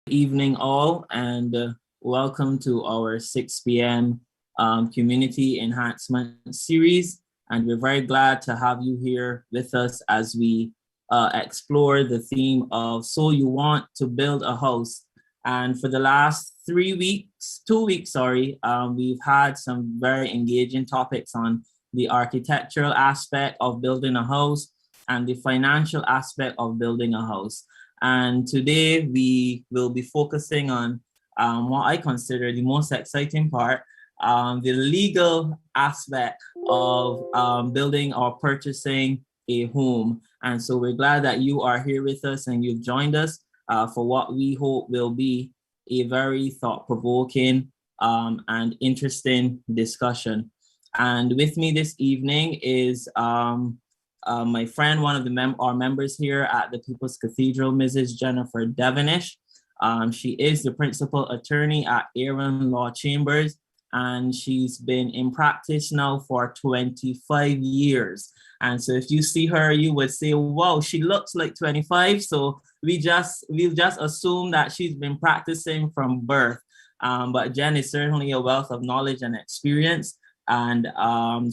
Evening all, and welcome to our 6 p.m. Community Enhancement Series. And we're very glad to have you here with us as we explore the theme of So You Want to Build a House. And for the last 2 weeks, we've had some very engaging topics on the architectural aspect of building a house and the financial aspect of building a house. And today we will be focusing on what I consider the most exciting part, the legal aspect of building or purchasing a home. And so we're glad that you are here with us and you've joined us for what we hope will be a very thought-provoking and interesting discussion. And with me this evening is my friend, one of the our members here at the People's Cathedral, Mrs. Jennifer Devenish. She is the principal attorney at Aaron Law Chambers, and she's been in practice now for 25 years. And so if you see her, you would say, wow, she looks like 25. So we'll just assume that she's been practicing from birth. But Jen is certainly a wealth of knowledge and experience, and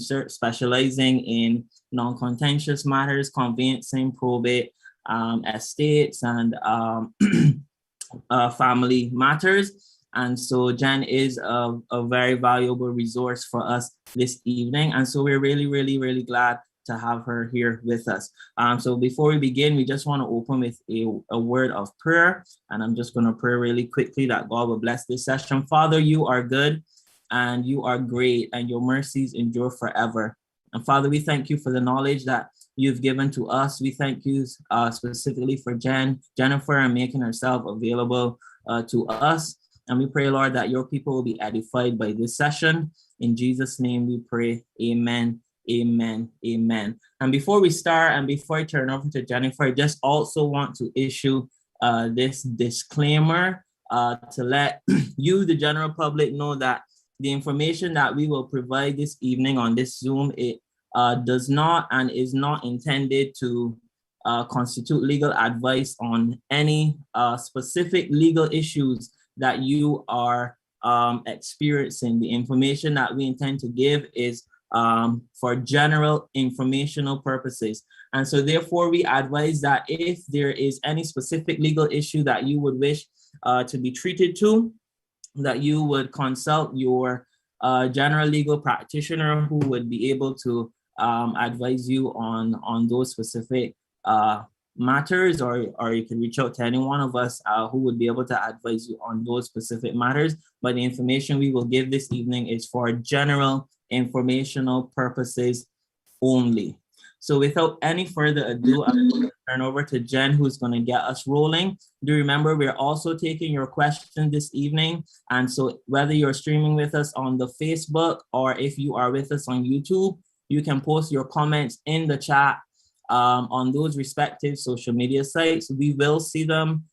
specializing in non-contentious matters, conveyancing, probate, estates, and family matters. And so Jen is a very valuable resource for us this evening. And so we're really, really, really glad to have her here with us. So before we begin, we just want to open with a word of prayer. And I'm just going to pray really quickly that God will bless this session. Father, you are good and you are great, and your mercies endure forever. And Father, we thank you for the knowledge that you've given to us. We thank you specifically for Jennifer, and making herself available to us. And we pray, Lord, that your people will be edified by this session. In Jesus' name we pray. Amen. Amen. Amen. And before we start, and before I turn over to Jennifer, I just also want to issue this disclaimer to let you, the general public, know that the information that we will provide this evening on this Zoom, it does not and is not intended to constitute legal advice on any specific legal issues that you are experiencing. The information that we intend to give is for general informational purposes. And so therefore we advise that if there is any specific legal issue that you would wish to be treated to, that you would consult your general legal practitioner, who would be able to advise you on those specific matters, or you can reach out to any one of us who would be able to advise you on those specific matters. But the information we will give this evening is for general informational purposes only. So without any further ado, I'm going to turn over to Jen, who's going to get us rolling. Do remember, we're also taking your questions this evening. And so whether you're streaming with us on the Facebook, or if you are with us on YouTube, you can post your comments in the chat on those respective social media sites. We will see them.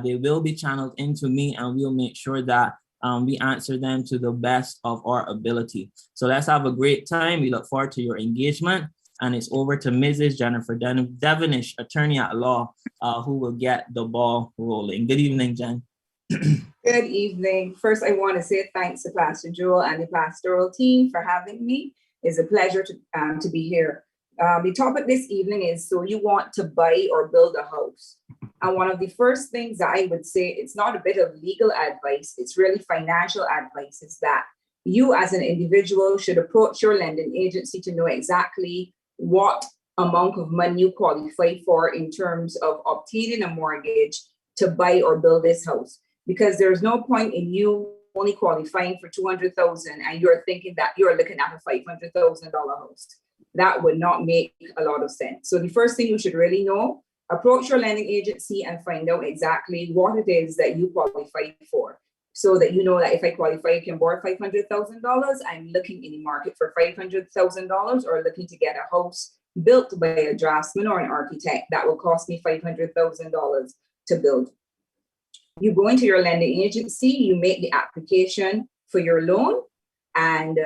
They will be channeled into me, and we'll make sure that we answer them to the best of our ability. So let's have a great time. We look forward to your engagement. And it's over to Mrs. Jennifer Devenish, attorney at law, who will get the ball rolling. Good evening, Jen. Good evening. First, I want to say thanks to Pastor Joel and the pastoral team for having me. It's a pleasure to be here. The topic this evening is, so you want to buy or build a house. And one of the first things that I would say, it's not a bit of legal advice, it's really financial advice, is that you as an individual should approach your lending agency to know exactly what amount of money you qualify for in terms of obtaining a mortgage to buy or build this house. Because there's no point in you only qualifying for 200,000 and you're thinking that you're looking at a $500,000 house. That would not make a lot of sense. So the first thing you should really know, approach your lending agency and find out exactly what it is that you qualify for, so that you know that if I qualify, I can borrow $500,000. I'm looking in the market for $500,000, or looking to get a house built by a draftsman or an architect that will cost me $500,000 to build. You go into your lending agency, you make the application for your loan, and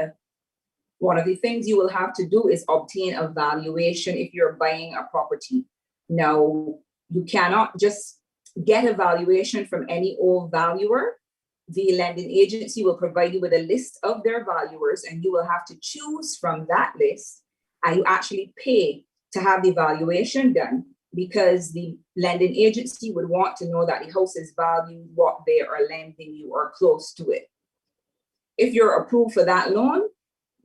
one of the things you will have to do is obtain a valuation if you're buying a property. Now, you cannot just get a valuation from any old valuer. The lending agency will provide you with a list of their valuers, and you will have to choose from that list, and you actually pay to have the valuation done, because the lending agency would want to know that the house is valued what they are lending you or close to it. If you're approved for that loan,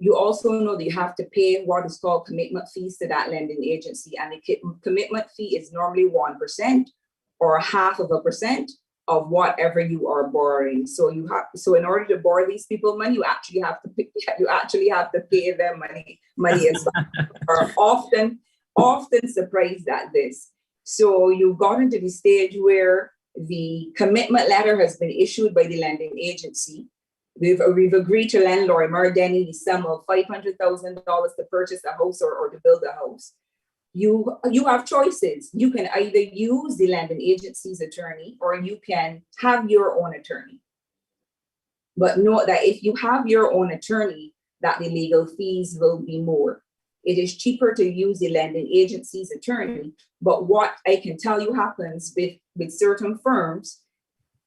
you also know that you have to pay what is called commitment fees to that lending agency. And the commitment fee is normally 1% or 0.5% of whatever you are borrowing. So in order to borrow these people money, you actually have to pay them money as well. Are often surprised at this. So you've gotten into the stage where the commitment letter has been issued by the lending agency. We've agreed to lend Lorimer Denny the sum of $500,000 to purchase a house or to build a house. You have choices. You can either use the lending agency's attorney, or you can have your own attorney. But note that if you have your own attorney, that the legal fees will be more. It is cheaper to use the lending agency's attorney. But what I can tell you happens with certain firms,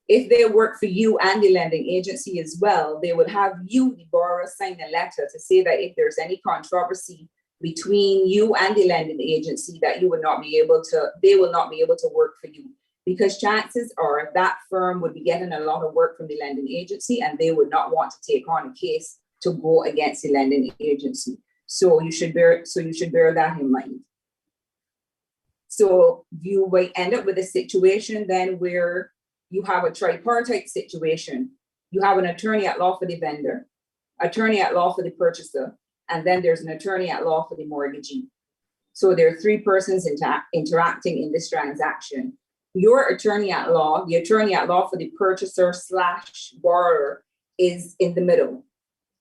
if they work for you and the lending agency as well, they would have you, the borrower, sign a letter to say that if there's any controversy between you and the lending agency, that they will not be able to work for you, because chances are that firm would be getting a lot of work from the lending agency, and they would not want to take on a case to go against the lending agency. So you should bear that in mind. So you might end up with a situation then where you have a tripartite situation. You have an attorney at law for the vendor, attorney at law for the purchaser, and then there's an attorney at law for the mortgagee. So there are three persons interacting in this transaction. Your attorney at law, the attorney at law for the purchaser / borrower, is in the middle.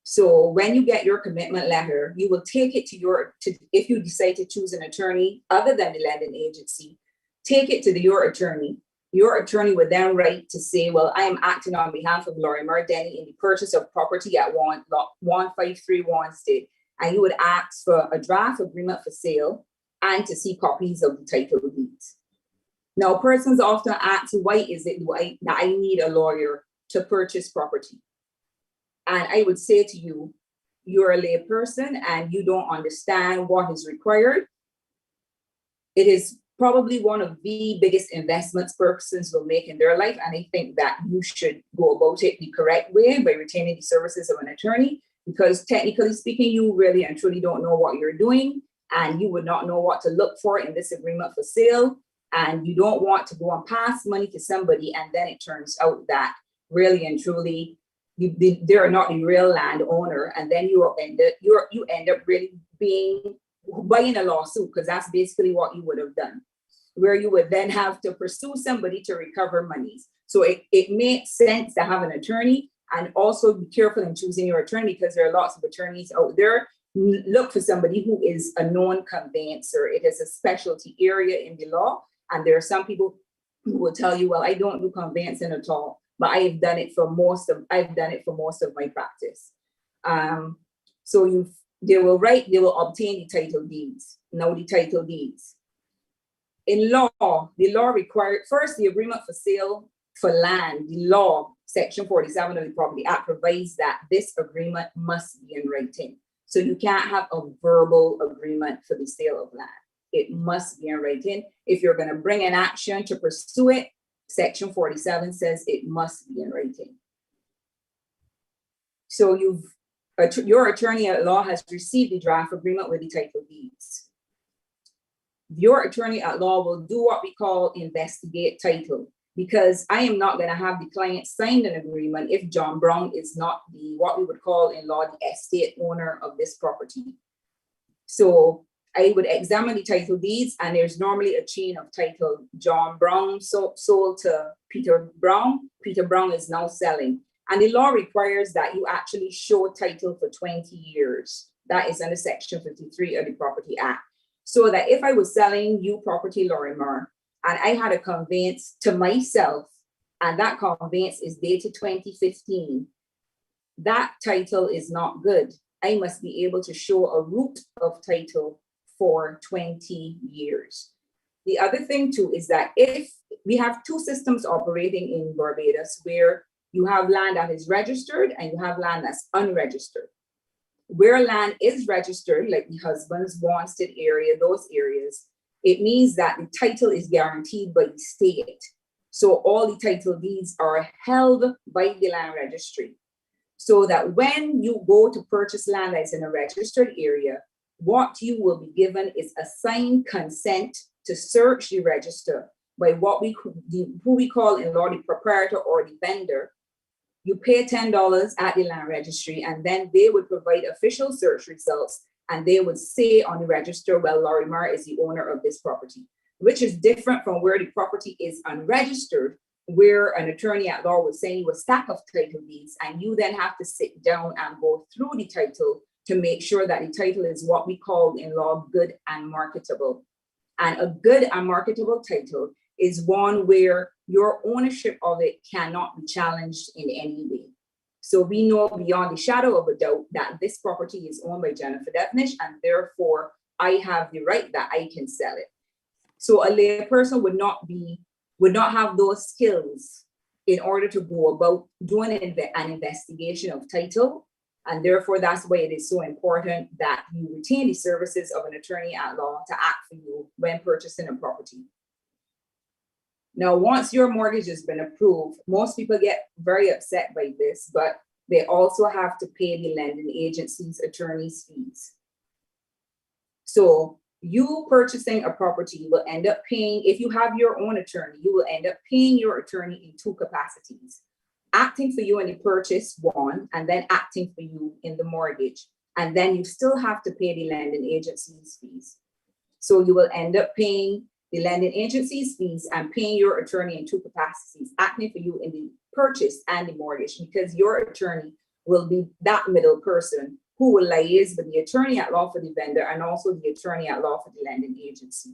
So when you get your commitment letter, you will take it if you decide to choose an attorney other than the lending agency, take it to your attorney. Your attorney would then write to say, well, I am acting on behalf of Lorimer Denny in the purchase of property at 1531 State. And you would ask for a draft agreement for sale and to see copies of the title deeds. Now, persons often ask, why is it that I need a lawyer to purchase property? And I would say to you, you're a lay person and you don't understand what is required. It is probably one of the biggest investments persons will make in their life. And I think that you should go about it the correct way by retaining the services of an attorney, because technically speaking, you really and truly don't know what you're doing, and you would not know what to look for in this agreement for sale. And you don't want to go and pass money to somebody, and then it turns out that really and truly they're not the real landowner, and then you end up really buying a lawsuit, because that's basically what you would have done, where you would then have to pursue somebody to recover monies. So it makes sense to have an attorney, and also be careful in choosing your attorney, because there are lots of attorneys out there. Look for somebody who is a known conveyancer. It is a specialty area in the law, and there are some people who will tell you, well, I don't do conveyancing at all, but I've done it for most of my practice. So they will obtain the title deeds. Now the title deeds. In law, the law required first the agreement for sale for land. The law, Section 47 of the Property Act, provides that this agreement must be in writing. So you can't have a verbal agreement for the sale of land. It must be in writing. If you're going to bring an action to pursue it, Section 47 says it must be in writing. So your attorney at law has received the draft agreement with the title deeds. Your attorney at law will do what we call investigate title. because I am not going to have the client sign an agreement if John Brown is not the, what we would call in law, the estate owner of this property. So I would examine the title deeds, and there's normally a chain of title. John Brown sold to Peter Brown. Peter Brown is now selling. And the law requires that you actually show title for 20 years. That is under Section 53 of the Property Act. So that if I was selling you property, Lorimer, and I had a conveyance to myself, and that conveyance is dated 2015, that title is not good. I must be able to show a root of title for 20 years. The other thing too is that if we have two systems operating in Barbados, where you have land that is registered and you have land that's unregistered. Where land is registered, like the husband's Wanstead area, those areas, it means that the title is guaranteed by the state. So all the title deeds are held by the land registry. So that when you go to purchase land that's in a registered area, what you will be given is a signed consent to search the register by who we call in law the proprietor or the vendor. You pay $10 at the land registry, and then they would provide official search results, and they would say on the register, well, Lorimer is the owner of this property, which is different from where the property is unregistered, where an attorney at law would send you a stack of title deeds, and you then have to sit down and go through the title to make sure that the title is what we call in law good and marketable. And a good and marketable title is one where your ownership of it cannot be challenged in any way. So we know beyond the shadow of a doubt that this property is owned by Jennifer Devnish, and therefore I have the right that I can sell it. So a layperson would not have those skills in order to go about doing an investigation of title. And therefore, that's why it is so important that you retain the services of an attorney at law to act for you when purchasing a property. Now, once your mortgage has been approved, most people get very upset by this, but they also have to pay the lending agency's attorney's fees. So you purchasing a property will end up paying, if you have your own attorney, you will end up paying your attorney in two capacities. Acting for you in the purchase, one, and then acting for you in the mortgage. And then you still have to pay the lending agency's fees. So you will end up paying the lending agency's fees and paying your attorney in two capacities, acting for you in the purchase and the mortgage, because your attorney will be that middle person who will liaise with the attorney at law for the vendor and also the attorney at law for the lending agency.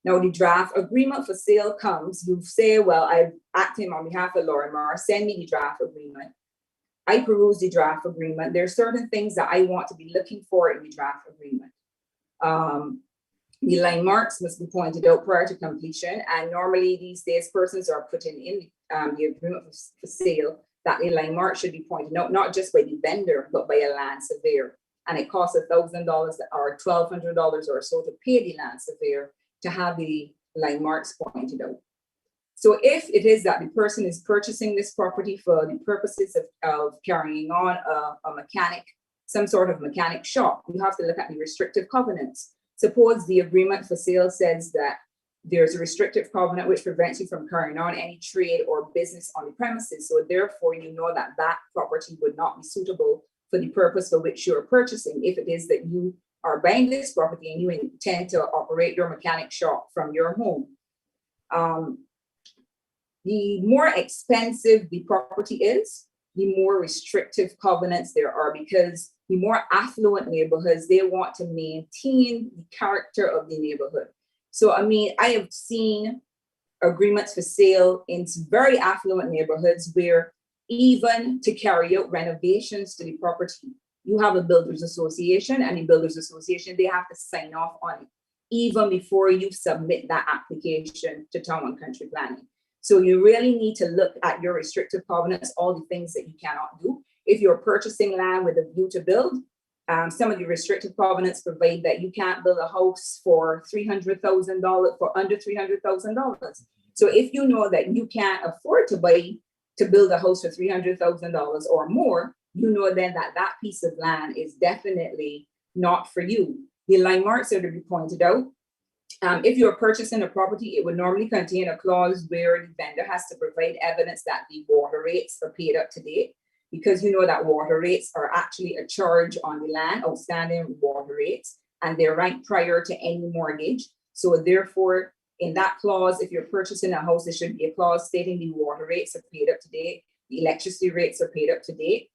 Now, the draft agreement for sale comes, you say, well, I'm acting on behalf of Lorimer, send me the draft agreement. I peruse the draft agreement. There are certain things that I want to be looking for in the draft agreement. The line marks must be pointed out prior to completion. And normally these days, persons are putting in the agreement for sale that the line mark should be pointed out, not just by the vendor, but by a land surveyor. And it costs $1,000 or $1,200 or so to pay the land surveyor to have the line marks pointed out. So if it is that the person is purchasing this property for the purposes of carrying on a mechanic, some sort of mechanic shop, you have to look at the restrictive covenants. Suppose the agreement for sale says that there's a restrictive covenant which prevents you from carrying on any trade or business on the premises. So therefore, you know that that property would not be suitable for the purpose for which you're purchasing. If it is that you are buying this property and you intend to operate your mechanic shop from your home. The more expensive the property is, the more restrictive covenants there are, because the more affluent neighborhoods, they want to maintain the character of the neighborhood. So, I mean, I have seen agreements for sale in very affluent neighborhoods where even to carry out renovations to the property, you have a builders association, and the builders association, they have to sign off on it even before you submit that application to Town and Country Planning. So you really need to look at your restrictive covenants, all the things that you cannot do. If you're purchasing land with a view to build, some of the restrictive covenants provide that you can't build a house for $300,000 for under $300,000. So if you know that you can't afford to build a house for $300,000 or more, you know then that piece of land is definitely not for you. The line marks are to be pointed out. If you're purchasing a property, it would normally contain a clause where the vendor has to provide evidence that the water rates are paid up to date, because you know that water rates are actually a charge on the land, outstanding water rates, and they're ranked prior to any mortgage. So therefore, in that clause, if you're purchasing a house, there should be a clause stating the water rates are paid up to date, the electricity rates are paid up to date.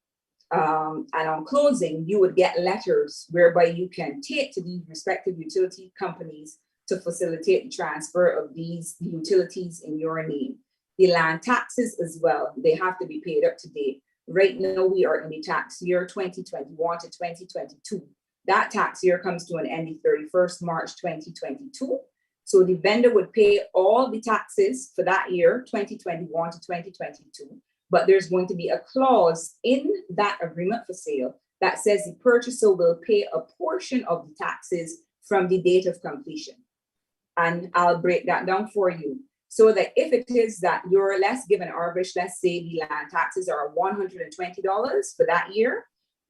And on closing, you would get letters whereby you can take to the respective utility companies to facilitate the transfer of these utilities in your name. The land taxes as well, they have to be paid up to date. Right now, we are in the tax year 2021 to 2022. That tax year comes to an end the 31st March 2022. So the vendor would pay all the taxes for that year, 2021 to 2022. But there's going to be a clause in that agreement for sale that says the purchaser will pay a portion of the taxes from the date of completion. And I'll break that down for you. So that if it is that you're, let's give an average, let's say the land taxes are $120 for that year,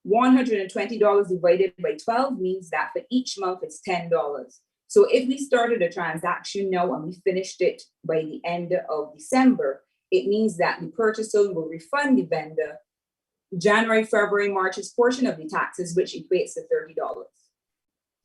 $120 divided by 12 means that for each month it's $10. So if we started a transaction now and we finished it by the end of December, it means that the purchaser will refund the vendor January, February, March's portion of the taxes, which equates to $30.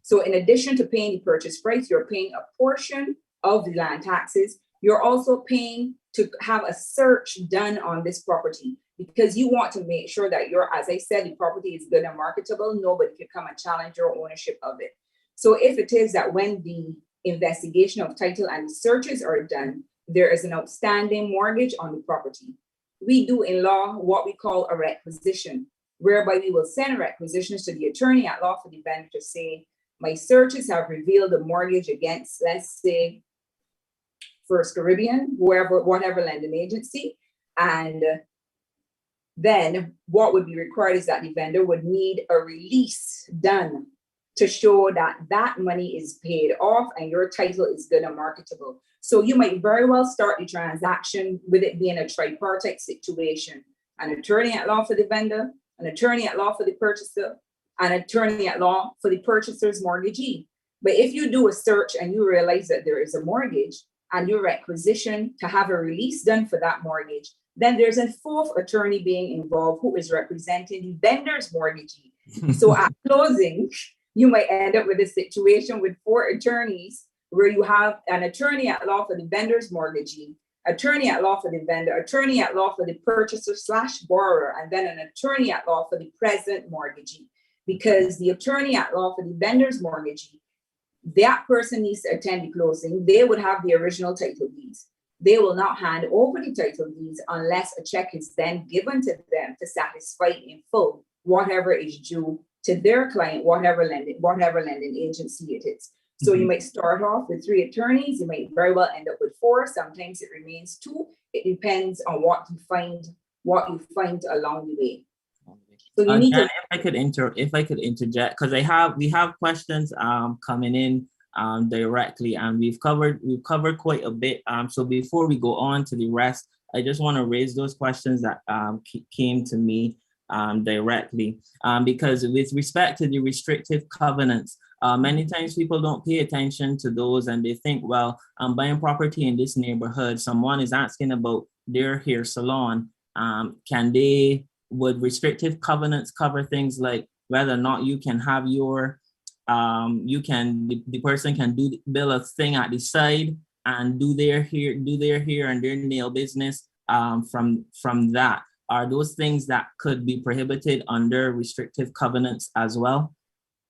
So in addition to paying the purchase price, you're paying a portion of the land taxes. You're also paying to have a search done on this property, because you want to make sure that as I said, the property is good and marketable. Nobody can come and challenge your ownership of it. So if it is that when the investigation of title and the searches are done, there is an outstanding mortgage on the property, we do in law what we call a requisition, whereby we will send requisitions to the attorney at law for the vendor to say, my searches have revealed a mortgage against, let's say, First Caribbean, whatever lending agency. And then what would be required is that the vendor would need a release done to show that that money is paid off and your title is good and marketable. So you might very well start the transaction with it being a tripartite situation: an attorney at law for the vendor, an attorney at law for the purchaser, an attorney at law for the purchaser's mortgagee. But if you do a search and you realize that there is a mortgage and you requisition to have a release done for that mortgage, then there's a fourth attorney being involved who is representing the vendor's mortgagee. So at closing, you might end up with a situation with 4 attorneys where you have an attorney at law for the vendor's mortgagee, attorney at law for the vendor, attorney at law for the purchaser/borrower, and then an attorney at law for the present mortgagee. Because the attorney at law for the vendor's mortgagee, that person needs to attend the closing. They would have the original title deeds. They will not hand over the title deeds unless a check is then given to them to satisfy in full whatever is due to their client, whatever lending agency it is. So you might start off with 3 attorneys. You might very well end up with 4. Sometimes it remains 2. It depends on what you find along the way. So you need Jan, if I could interject, because we have questions coming in directly, and we've covered quite a bit. So before we go on to the rest, I just want to raise those questions that came to me directly, because with respect to the restrictive covenants, many times people don't pay attention to those, and they think, well, I'm buying property in this neighborhood. Someone is asking about their hair salon. Would restrictive covenants cover things like whether or not you can have your, the person can build a thing at the side and do their hair and their nail business from that? Are those things that could be prohibited under restrictive covenants as well?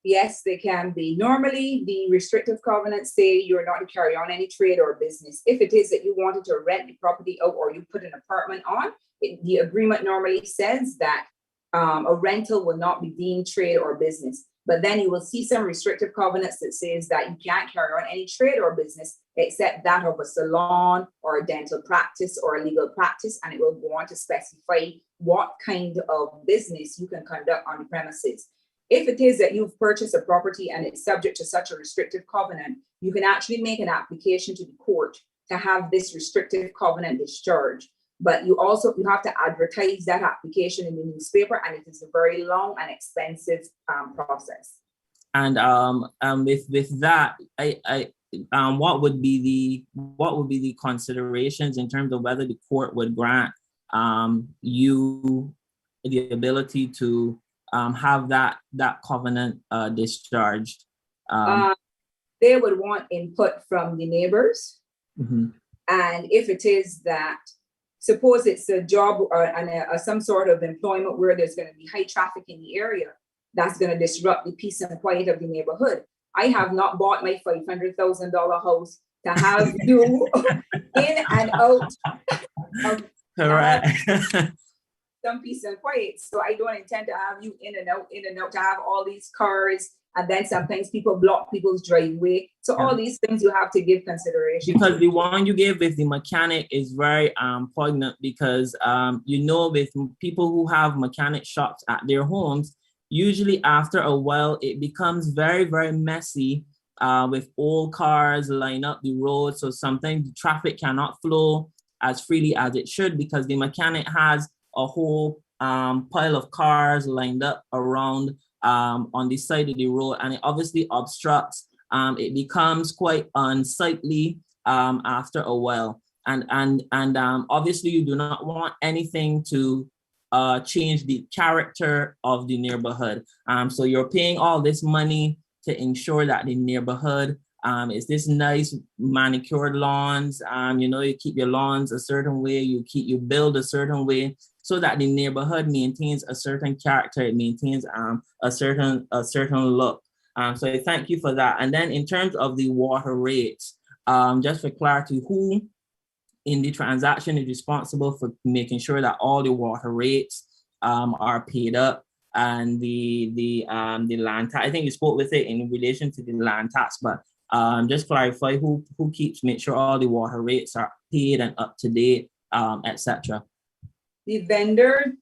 Yes, they can be. Normally, the restrictive covenants say you're not to carry on any trade or business. If it is that you wanted to rent the property out or you put an apartment on, the agreement normally says that a rental will not be deemed trade or business. But then you will see some restrictive covenants that says that you can't carry on any trade or business except that of a salon or a dental practice or a legal practice, and it will go on to specify what kind of business you can conduct on the premises. If it is that you've purchased a property and it's subject to such a restrictive covenant, you can actually make an application to the court to have this restrictive covenant discharged. But you have to advertise that application in the newspaper, and it is a very long and expensive process. And with that, what would be the considerations in terms of whether the court would grant you the ability to have that covenant discharged? They would want input from the neighbors. Mm-hmm. And if it is that, suppose it's a job or some sort of employment where there's going to be high traffic in the area, that's going to disrupt the peace and quiet of the neighborhood. I have not bought my $500,000 house to have you in and out of some peace and quiet. So I don't intend to have you in and out, to have all these cars. And then sometimes people block people's driveway. So all these things you have to give consideration. Because the one you gave with the mechanic is very poignant, because with people who have mechanic shops at their homes, usually after a while it becomes very, very messy with old cars lined up the road. So sometimes the traffic cannot flow as freely as it should, because the mechanic has a whole pile of cars lined up around on the side of the road, and it obviously obstructs. It becomes quite unsightly after a while, and obviously you do not want anything to change the character of the neighborhood. So you're paying all this money to ensure that the neighborhood is this nice manicured lawns. You keep your lawns a certain way, you build a certain way, so that the neighborhood maintains a certain character, it maintains a certain look. So I thank you for that. And then in terms of the water rates, just for clarity, who in the transaction is responsible for making sure that all the water rates are paid up, and the land tax? I think you spoke with it in relation to the land tax, but just clarify who make sure all the water rates are paid and up to date, etc. The vendor's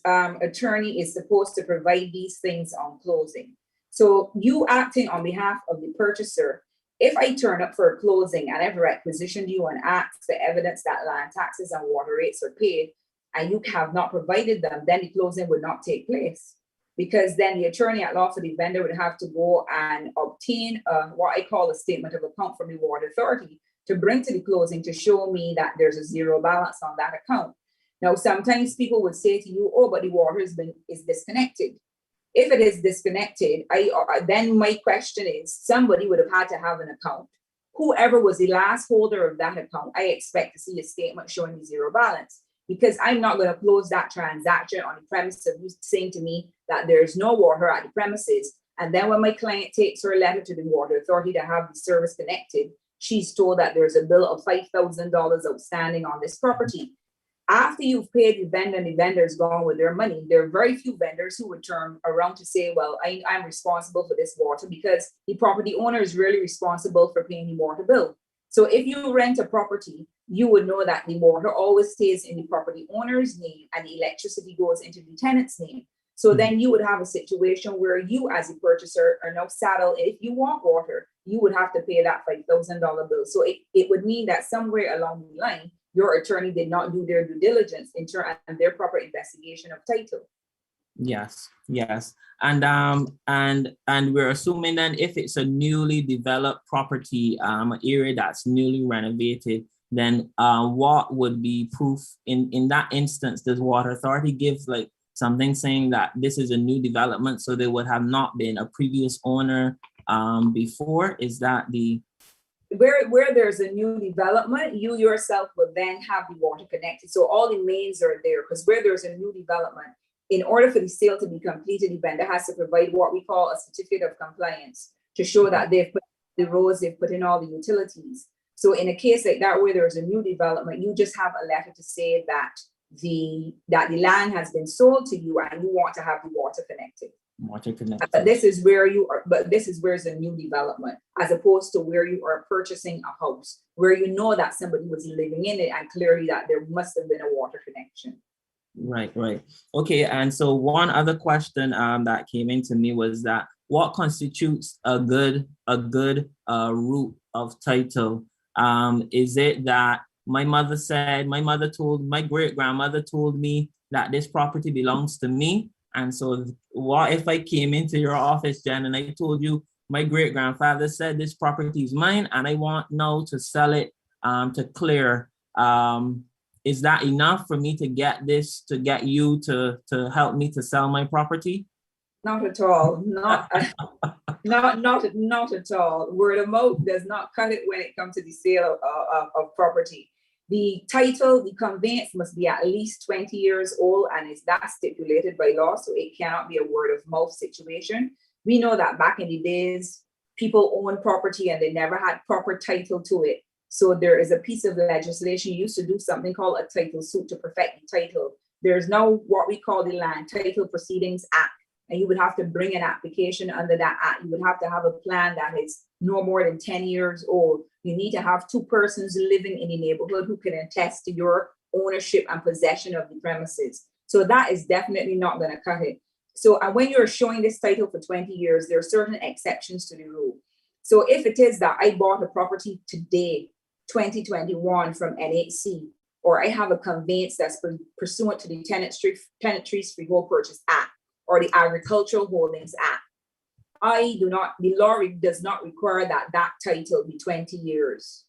attorney is supposed to provide these things on closing. So you acting on behalf of the purchaser, if I turn up for a closing and I've requisitioned you and asked for evidence that land taxes and water rates are paid, and you have not provided them, then the closing would not take place. Because then the attorney at law for the vendor would have to go and obtain what I call a statement of account from the water authority to bring to the closing to show me that there's a zero balance on that account. Now, sometimes people would say to you, oh, but the water is disconnected. If it is disconnected, then my question is, somebody would have had to have an account. Whoever was the last holder of that account, I expect to see a statement showing the zero balance, because I'm not going to close that transaction on the premise of you saying to me that there's no water at the premises. And then when my client takes her letter to the water authority to have the service connected, she's told that there's a bill of $5,000 outstanding on this property. After you've paid the vendor and the vendor's gone with their money, there are very few vendors who would turn around to say, well, I'm responsible for this water, because the property owner is really responsible for paying the water bill. So if you rent a property, you would know that the water always stays in the property owner's name and the electricity goes into the tenant's name. So then you would have a situation where you as a purchaser are now saddled. If you want water, you would have to pay that $5,000 bill. So it would mean that somewhere along the line, your attorney did not do their due diligence and their proper investigation of title. Yes. And we're assuming then if it's a newly developed property, an area that's newly renovated, then what would be proof in that instance? Does water authority give like something saying that this is a new development, so there would have not been a previous owner before? Is that the where there's a new development, you yourself will then have the water connected. So all the mains are there, because where there's a new development, in order for the sale to be completed, the vendor has to provide what we call a certificate of compliance to show that they've put the roads, they've put in all the utilities. So in a case like that, where there's a new development, you just have a letter to say that the land has been sold to you and you want to have the water connected. But this is where it's a new development, as opposed to where you are purchasing a house, where you know that somebody was living in it and clearly that there must have been a water connection. Right. Okay, and so one other question that came into me was that what constitutes a good root of title? Is it that my great grandmother told me that this property belongs to me? And so what if I came into your office, Jen, and I told you my great grandfather said this property is mine and I want now to sell it to clear. Is that enough for me to get this, to get you to help me to sell my property? Not at all. Not at all. Word of mouth does not cut it when it comes to the sale of property. The title, the conveyance must be at least 20 years old, and is that stipulated by law, so it cannot be a word of mouth situation. We know that back in the days, people owned property and they never had proper title to it. So there is a piece of legislation used to do something called a title suit to perfect the title. There's now what we call the Land Title Proceedings Act, and you would have to bring an application under that act. You would have to have a plan that is no more than 10 years old. You need to have two persons living in the neighborhood who can attest to your ownership and possession of the premises. So that is definitely not going to cut it. So and when you're showing this title for 20 years, there are certain exceptions to the rule. So if it is that I bought a property today, 2021 from NHC, or I have a conveyance that's pursuant to the Tenantry Freehold Purchase Act or the Agricultural Holdings Act, the law does not require that title be 20 years.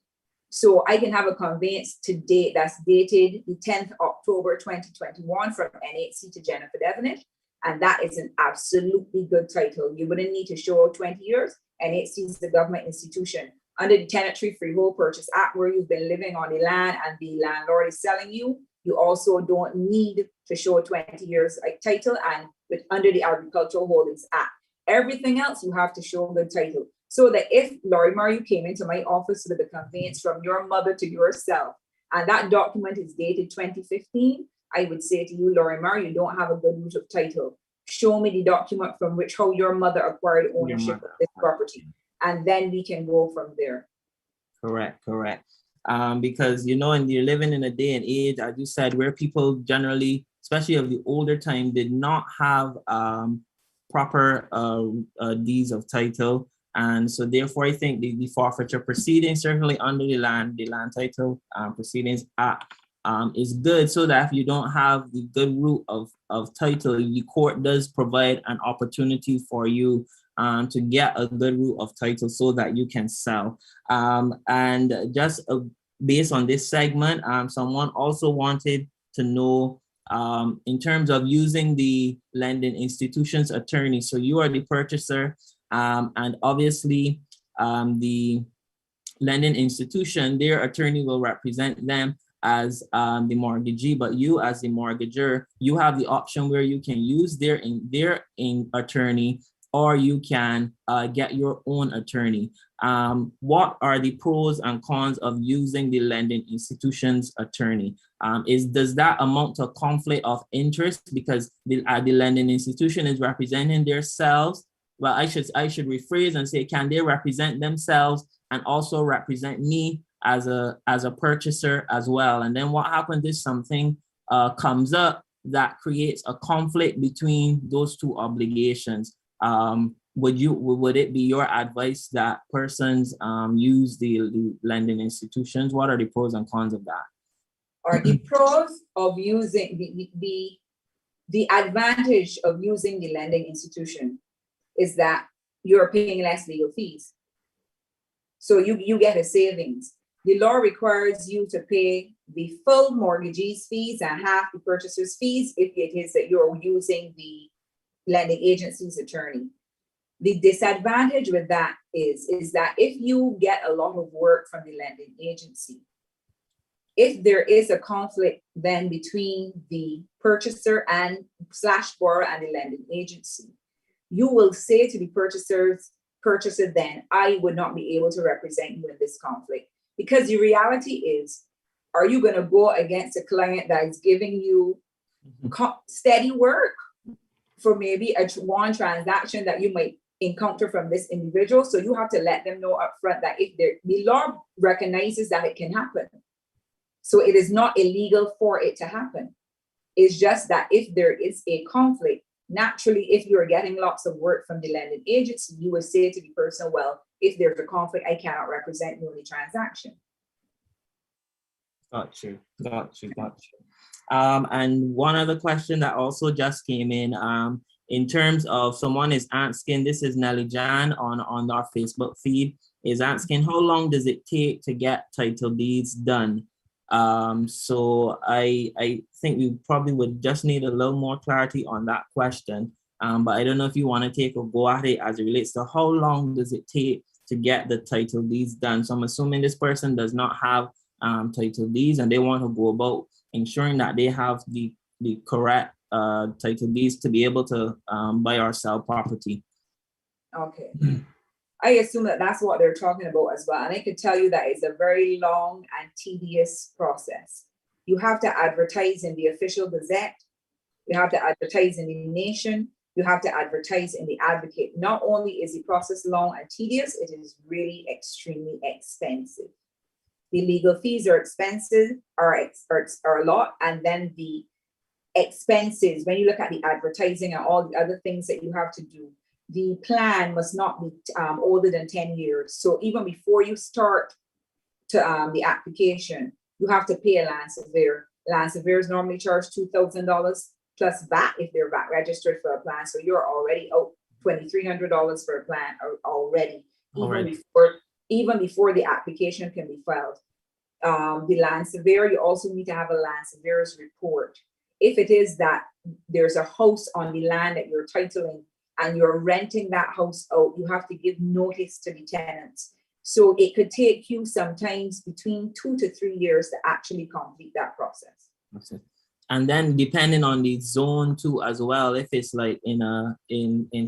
So I can have a conveyance to date that's dated the 10th October 2021 from NHC to Jennifer Devonish, and that is an absolutely good title. You wouldn't need to show 20 years. NHC is the government institution. Under the Tenantry Freehold Purchase Act, where you've been living on the land and the landlord is selling you, you also don't need to show 20 years title, and under the Agricultural Holdings Act. Everything else you have to show a good title. So that if, Lorimar, you came into my office with a conveyance from your mother to yourself, and that document is dated 2015, I would say to you, Lorimar, you don't have a good root of title. Show me the document from which how your mother acquired ownership of this property, and then we can go from there. Correct. Because, and you're living in a day and age, as you said, where people generally, especially of the older time, did not have proper deeds of title. And so therefore, I think the forfeiture proceedings, certainly under the Land Title Proceedings Act, is good, so that if you don't have the good root of title, the court does provide an opportunity for you to get a good root of title so that you can sell. And just based on this segment, someone also wanted to know in terms of using the lending institution's attorney. So you are the purchaser, and obviously the lending institution, their attorney will represent them as the mortgagee, but you as the mortgager, you have the option where you can use their attorney, or you can get your own attorney. What are the pros and cons of using the lending institution's attorney? Does that amount to a conflict of interest because the lending institution is representing themselves? Well, I should rephrase and say, can they represent themselves and also represent me as a purchaser as well? And then what happens if something comes up that creates a conflict between those two obligations? Would it be your advice that persons use the lending institutions? What are the pros and cons of that? Or the pros of using the advantage of using the lending institution is that you're paying less legal fees. So you get a savings. The law requires you to pay the full mortgagee's fees and half the purchaser's fees if it is that you're using the lending agency's attorney. The disadvantage with that is that if you get a lot of work from the lending agency, if there is a conflict then between the purchaser and /borrower and the lending agency, you will say to the purchaser then, I would not be able to represent you in this conflict. Because the reality is, are you going to go against a client that is giving you steady work for maybe one transaction that you might encounter from this individual? So you have to let them know upfront that if the law recognizes that it can happen. So it is not illegal for it to happen. It's just that if there is a conflict, naturally, if you're getting lots of work from the lending agency, you would say to the person, well, if there's a conflict, I cannot represent you in the transaction. Got you. And one other question that also just came in in terms of someone is asking, this is Nelly Jan on our Facebook feed, is asking how long does it take to get title deeds done? So I think we probably would just need a little more clarity on that question. But I don't know if you want to take a go at it as it relates to how long does it take to get the title deeds done. So I'm assuming this person does not have title deeds and they want to go about ensuring that they have the correct title deeds to be able to buy or sell property. Okay. I assume that that's what they're talking about as well. And I can tell you that it's a very long and tedious process. You have to advertise in the official gazette. You have to advertise in the Nation. You have to advertise in the Advocate. Not only is the process long and tedious, it is really extremely expensive. The legal fees are expensive, are a lot. And then the expenses, when you look at the advertising and all the other things that you have to do, the plan must not be older than 10 years. So even before you start to the application, you have to pay a land surveyor. Land surveyors normally charge $2,000 plus VAT if they're VAT registered for a plan. So you're already out $2,300 for a plan already, even before the application can be filed. The land surveyor, you also need to have a land surveyor's report. If it is that there's a house on the land that you're titling and you're renting that house out, you have to give notice to the tenants. So it could take you sometimes between 2 to 3 years to actually complete that process. Okay. And then depending on the zone too as well, if it's like in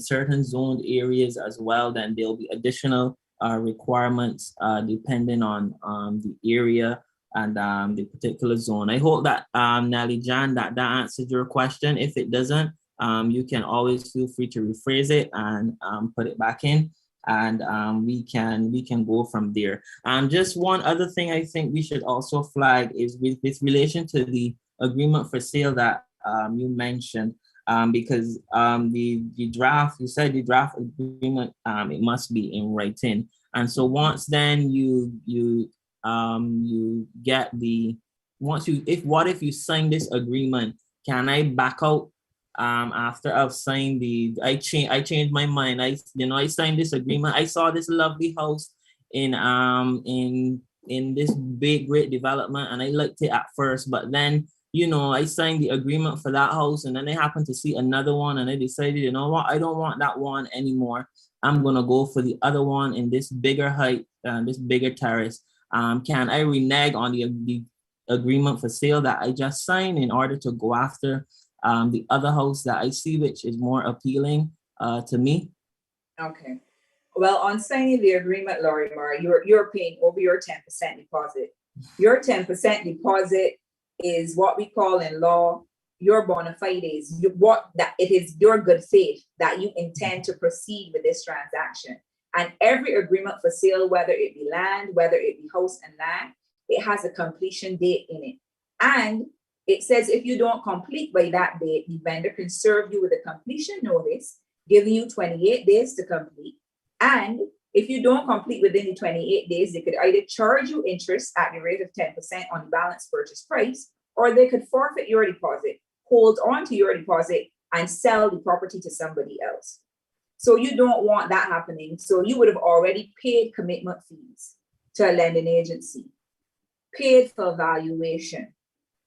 certain zoned areas as well, then there'll be additional requirements depending on the area and the particular zone. I hope that Nelly Jan, that answered your question. If it doesn't, you can always feel free to rephrase it and put it back in, and we can go from there. Just one other thing I think we should also flag is with relation to the agreement for sale that you mentioned, because the draft, you said the draft agreement, it must be in writing. And so once then you get if you sign this agreement, can I back out after I've signed I changed my mind. I signed this agreement. I saw this lovely house in this big great development and I liked it at first, but then I signed the agreement for that house and then I happened to see another one and I decided, you know what, I don't want that one anymore. I'm gonna go for the other one in this bigger height, this bigger terrace. Can I renege on the agreement for sale that I just signed in order to go after the other house that I see, which is more appealing to me? Okay. Well, on signing the agreement, Laurie Mar, you're paying over your 10% deposit. Your 10% deposit is what we call in law your bona fides. It is your good faith that you intend to proceed with this transaction. And every agreement for sale, whether it be land, whether it be house and land, it has a completion date in it. And it says if you don't complete by that date, the vendor can serve you with a completion notice, giving you 28 days to complete. And if you don't complete within the 28 days, they could either charge you interest at the rate of 10% on the balance purchase price, or they could forfeit your deposit, hold on to your deposit, and sell the property to somebody else. So you don't want that happening. So you would have already paid commitment fees to a lending agency, paid for valuation,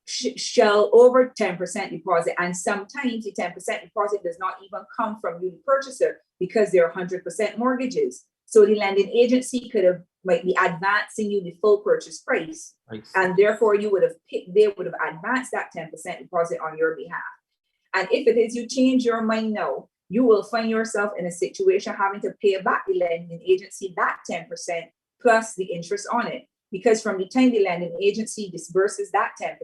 shell over 10% deposit, and sometimes the 10% deposit does not even come from you, the purchaser, because they're 100% mortgages. So the lending agency might be advancing you the full purchase price, and therefore they would have advanced that 10% deposit on your behalf. And if it is you change your mind now, you will find yourself in a situation having to pay back the lending agency that 10% plus the interest on it. Because from the time the lending agency disburses that 10%,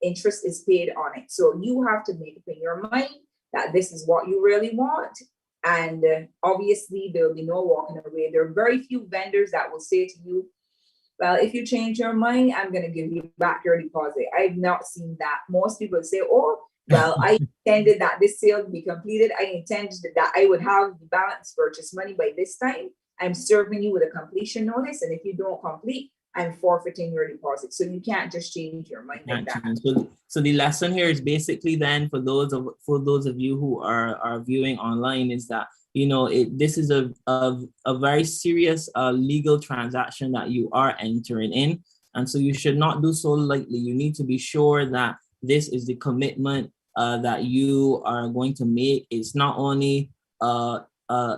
interest is paid on it. So you have to make up in your mind that this is what you really want. And obviously, there'll be no walking away. There are very few vendors that will say to you, well, if you change your mind, I'm going to give you back your deposit. I've not seen that. Most people say, oh, well, I intended that this sale be completed. I intended that I would have the balance purchase money by this time. I'm serving you with a completion notice. And if you don't complete, and forfeiting your deposit. So you can't just change your mind like that. So the lesson here is basically then for those of you who are viewing online is that this is a very serious legal transaction that you are entering in, and so you should not do so lightly. You need to be sure that this is the commitment that you are going to make. It's not only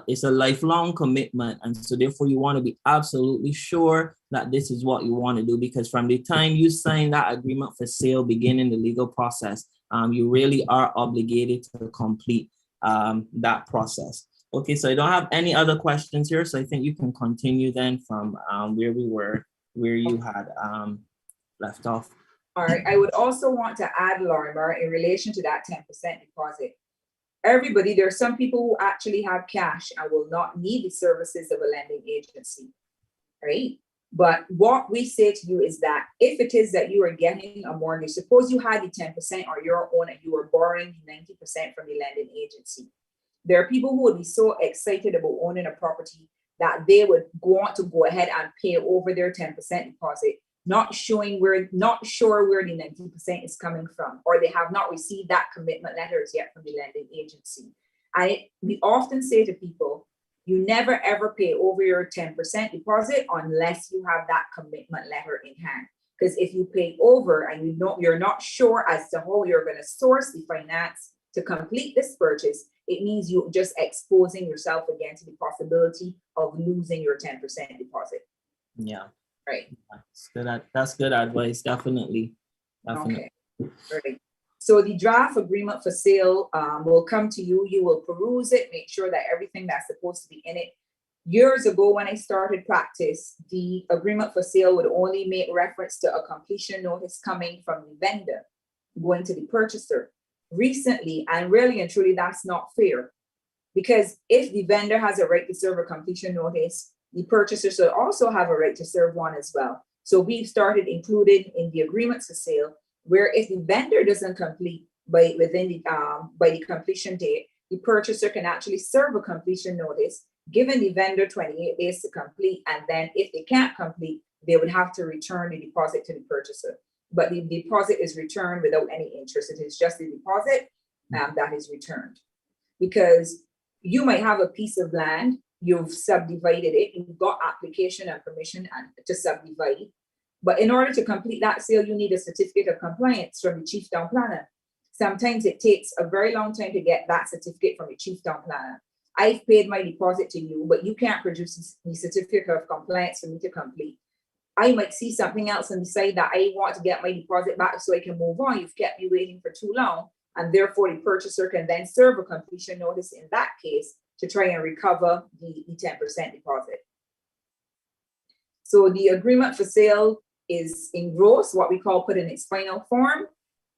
it's a lifelong commitment, and so therefore you want to be absolutely sure that this is what you want to do, because from the time you sign that agreement for sale, beginning the legal process, you really are obligated to complete that process. Okay, so I don't have any other questions here, so I think you can continue then from where you had left off. All right, I would also want to add, Lorimer, in relation to that 10% deposit. Everybody, there are some people who actually have cash and will not need the services of a lending agency, right? But what we say to you is that if it is that you are getting a mortgage, suppose you had the 10% or your own and you were borrowing 90% from the lending agency. There are people who would be so excited about owning a property that they would want to go ahead and pay over their 10% deposit, not sure where the 90% is coming from, or they have not received that commitment letters yet from the lending agency. We often say to people, you never ever pay over your 10% deposit unless you have that commitment letter in hand. Because if you pay over and you're not sure as to how you're going to source the finance to complete this purchase, it means you're just exposing yourself again to the possibility of losing your 10% deposit. Yeah. Right. That's good advice. Definitely. Okay. Right. So the draft agreement for sale will come to you. You will peruse it, make sure that everything that's supposed to be in it. Years ago, when I started practice, the agreement for sale would only make reference to a completion notice coming from the vendor going to the purchaser. Recently, and really and truly, that's not fair, because if the vendor has a right to serve a completion notice, the purchaser should also have a right to serve one as well. So we've started including in the agreements for sale, where if the vendor doesn't complete by the completion date, the purchaser can actually serve a completion notice, giving the vendor 28 days to complete. And then if they can't complete, they would have to return the deposit to the purchaser. But the deposit is returned without any interest. It is just the deposit that is returned. Because you might have a piece of land, you've subdivided it, you've got application and permission to subdivide. But in order to complete that sale, you need a certificate of compliance from the chief town planner. Sometimes it takes a very long time to get that certificate from the chief town planner. I've paid my deposit to you, but you can't produce the certificate of compliance for me to complete. I might see something else and decide that I want to get my deposit back so I can move on. You've kept me waiting for too long. And therefore, the purchaser can then serve a completion notice in that case to try and recover the 10% deposit. So the agreement for sale is engrossed, what we call put in its final form.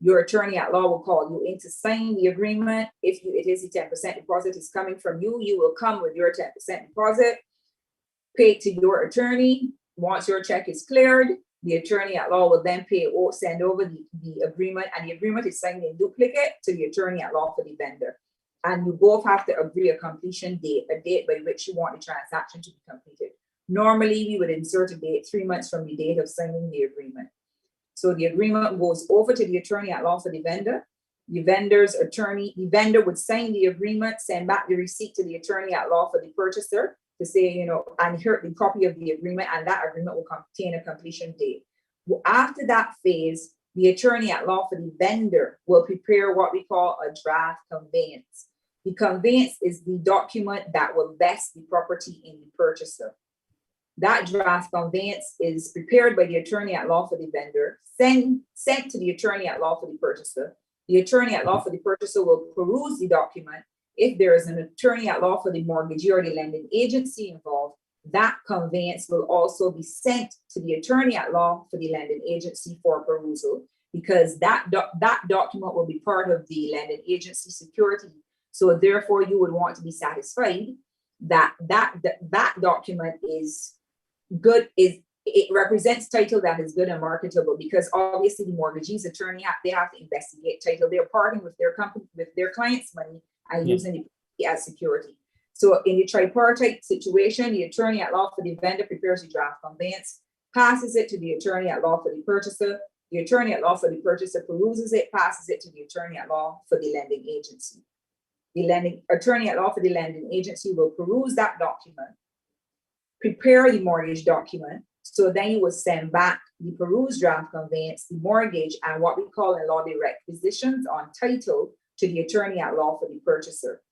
Your attorney at law will call you in to sign the agreement. If it is the 10% deposit is coming from you, you will come with your 10% deposit, paid to your attorney. Once your check is cleared, the attorney at law will then send over the agreement, and the agreement is signed in duplicate to the attorney at law for the vendor. And you both have to agree a completion date, a date by which you want the transaction to be completed. Normally, we would insert a date 3 months from the date of signing the agreement. So the agreement goes over to the attorney at law for the vendor. The vendor would sign the agreement, send back the receipt to the attorney at law for the purchaser to say, and here the copy of the agreement, and that agreement will contain a completion date. Well, after that phase, the attorney at law for the vendor will prepare what we call a draft conveyance. The conveyance is the document that will vest the property in the purchaser. That draft conveyance is prepared by the attorney at law for the vendor, sent to the attorney at law for the purchaser. The attorney at law for the purchaser will peruse the document. If there is an attorney at law for the mortgagee or the lending agency involved, that conveyance will also be sent to the attorney at law for the lending agency for perusal, because that document will be part of the lending agency security. So therefore, you would want to be satisfied that document is good, it represents title that is good and marketable, because obviously the mortgagee's attorney, they have to investigate title. They're parting with their company, with their client's money, and using it as security. So in the tripartite situation, the attorney at law for the vendor prepares the draft conveyance, passes it to the attorney at law for the purchaser. The attorney at law for the purchaser peruses it, passes it to the attorney at law for the lending agency. The attorney at law for the lending agency will peruse that document, prepare the mortgage document. So then you will send back the perused draft conveyance, the mortgage, and what we call in law the requisitions on title to the attorney at law for the purchaser.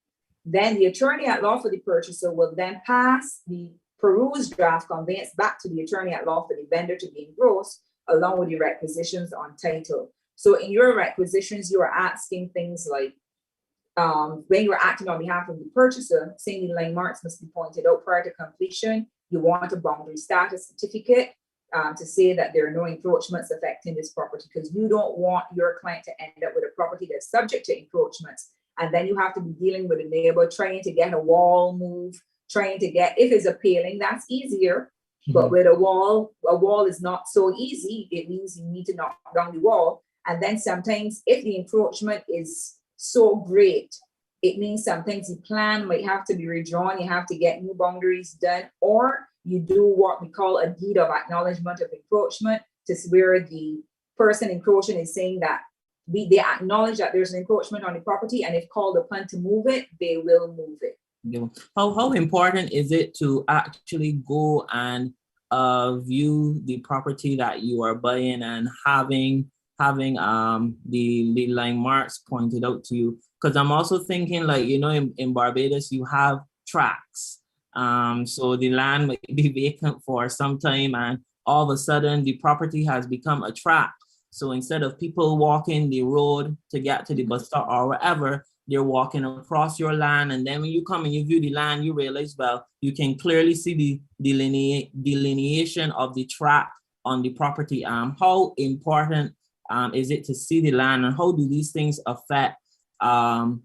Then the attorney at law for the purchaser will then pass the perused draft conveyance back to the attorney at law for the vendor to be engrossed, along with the requisitions on title. So in your requisitions, you are asking things like, when you're acting on behalf of the purchaser, saying the line marks must be pointed out prior to completion. You want a boundary status certificate to say that there are no encroachments affecting this property, because you don't want your client to end up with a property that's subject to encroachments. And then you have to be dealing with a neighbor, trying to get a wall moved, trying to get, if it's a paling, that's easier. But with a wall is not so easy. It means you need to knock down the wall. And then sometimes if the encroachment is so great, it means sometimes the plan might have to be redrawn. You have to get new boundaries done, or you do what we call a deed of acknowledgement of encroachment, to where the person encroaching is saying that they acknowledge that there's an encroachment on the property, and if called upon to move it, they will move it. How important is it to actually go and view the property that you are buying and having the line marks pointed out to you? Because I'm also thinking, like, you know, in Barbados you have tracts, so the land might be vacant for some time, and all of a sudden the property has become a tract. So instead of people walking the road to get to the bus stop or wherever, they're walking across your land. And then when you come and you view the land, you realize, well, you can clearly see the delineation of the tract on the property. How important is it to see the land, and how do these things affect title?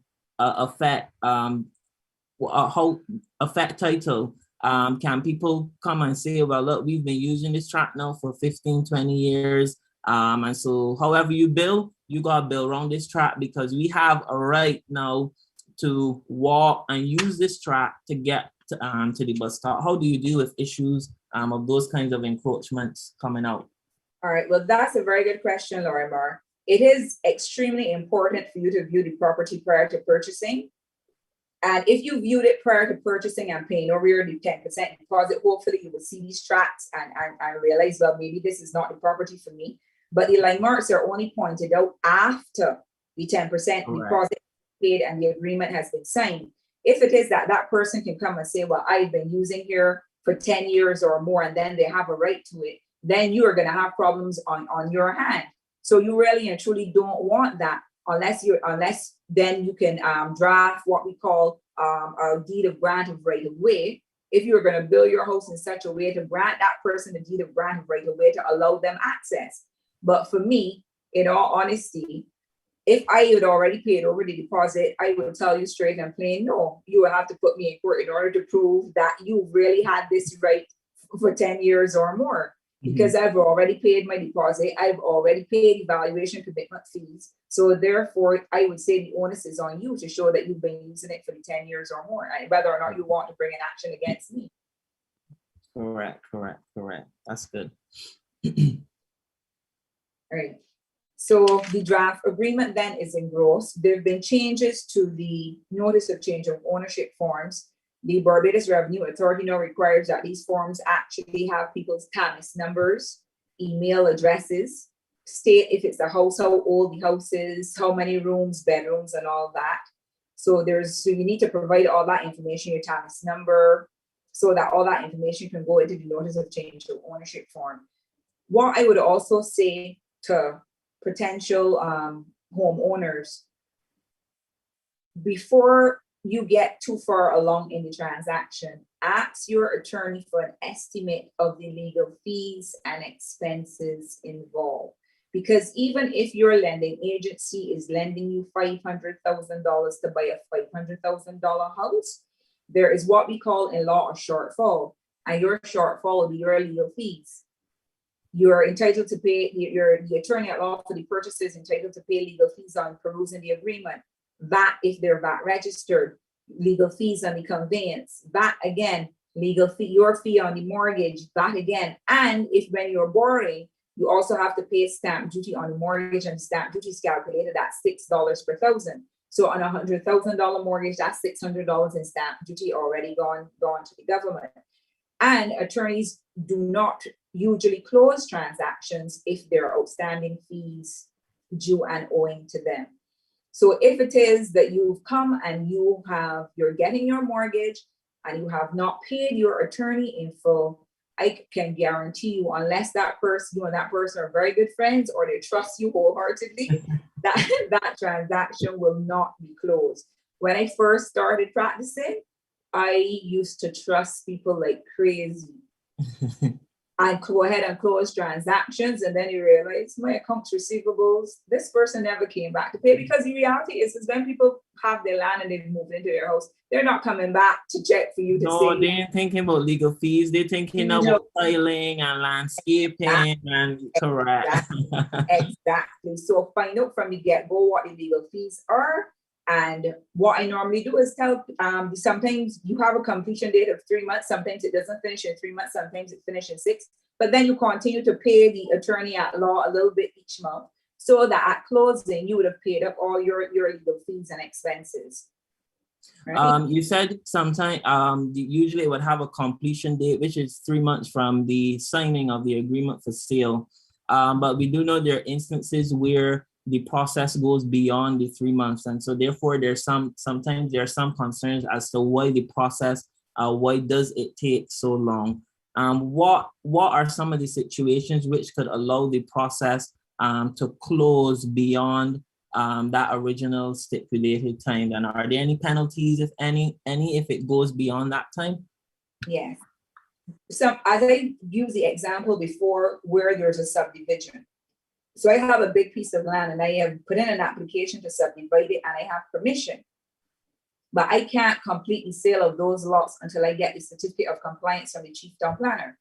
Can people come and say, well, look, we've been using this tract now for 15, 20 years. And so however you build, you got to build around this tract, because we have a right now to walk and use this tract to get to the bus stop. How do you deal with issues of those kinds of encroachments coming out? All right, well, that's a very good question, Lorimer. It is extremely important for you to view the property prior to purchasing. And if you viewed it prior to purchasing and paying over your 10% deposit, hopefully you will see these tracts and realize, well, maybe this is not the property for me. But the line marks are only pointed out after the 10% deposit paid and the agreement has been signed. If it is that that person can come and say, well, I've been using here for 10 years or more, and then they have a right to it, then you are going to have problems on your hand. So you really and truly don't want that, unless then you can draft what we call a deed of grant of right of way. If you're going to build your house in such a way to grant that person a deed of grant of right of way to allow them access. But for me, in all honesty, if I had already paid over the deposit, I would tell you straight and plain, no, you will have to put me in court in order to prove that you really had this right for 10 years or more. Because I've already paid my deposit, I've already paid evaluation commitment fees. So therefore, I would say the onus is on you to show that you've been using it for the 10 years or more, and whether or not you want to bring an action against me. Correct. That's good. All right. So the draft agreement then is engrossed. There have been changes to the notice of change of ownership forms. The Barbados Revenue Authority now requires that these forms actually have people's TAMIS numbers, email addresses, state if it's a house, how old the house is, how many rooms, bedrooms, and all that. So you need to provide all that information, your TAMIS number, so that all that information can go into the notice of change of ownership form. What I would also say to potential homeowners, before you get too far along in the transaction, ask your attorney for an estimate of the legal fees and expenses involved. Because even if your lending agency is lending you $500,000 to buy a $500,000 house, there is what we call in law a shortfall, and your shortfall will be your legal fees. You're entitled to pay, the attorney at law for the purchaser is entitled to pay legal fees on perusing the agreement. VAT, if they're VAT registered, legal fees on the conveyance. VAT, again, legal fee, your fee on the mortgage, that again. And if when you're borrowing, you also have to pay stamp duty on the mortgage, and stamp duty is calculated at $6 per thousand. So on $100,000 mortgage, that's $600 in stamp duty already gone to the government. And attorneys do not usually close transactions if there are outstanding fees due and owing to them. So if it is that you've come and you're getting your mortgage and you have not paid your attorney in full, I can guarantee you, unless that person, you and that person are very good friends or they trust you wholeheartedly, that transaction will not be closed. When I first started practicing, I used to trust people like crazy and go ahead and close transactions. And then you realize my accounts receivables, this person never came back to pay, because the reality is when people have their land and they've moved into their house, they're not coming back to check for you to No, say. they ain't thinking about legal fees. They're thinking about tiling and landscaping and correct. Exactly. So find out from the get-go what the legal fees are. And what I normally do is tell, sometimes you have a completion date of 3 months. Sometimes it doesn't finish in 3 months. Sometimes it finishes in 6. But then you continue to pay the attorney at law a little bit each month, so that at closing, you would have paid up all your legal fees and expenses. Right? You said sometime usually it would have a completion date, which is 3 months from the signing of the agreement for sale. But we do know there are instances where the process goes beyond the 3 months, and so therefore sometimes there are some concerns as to why the process, why does it take so long? What are some of the situations which could allow the process to close beyond that original stipulated time? And are there any penalties, if any, if it goes beyond that time? Yes. So as I used the example before, where there's a subdivision. So I have a big piece of land and I have put in an application to subdivide it and I have permission. But I can't complete the sale of those lots until I get the certificate of compliance from the chief town planner.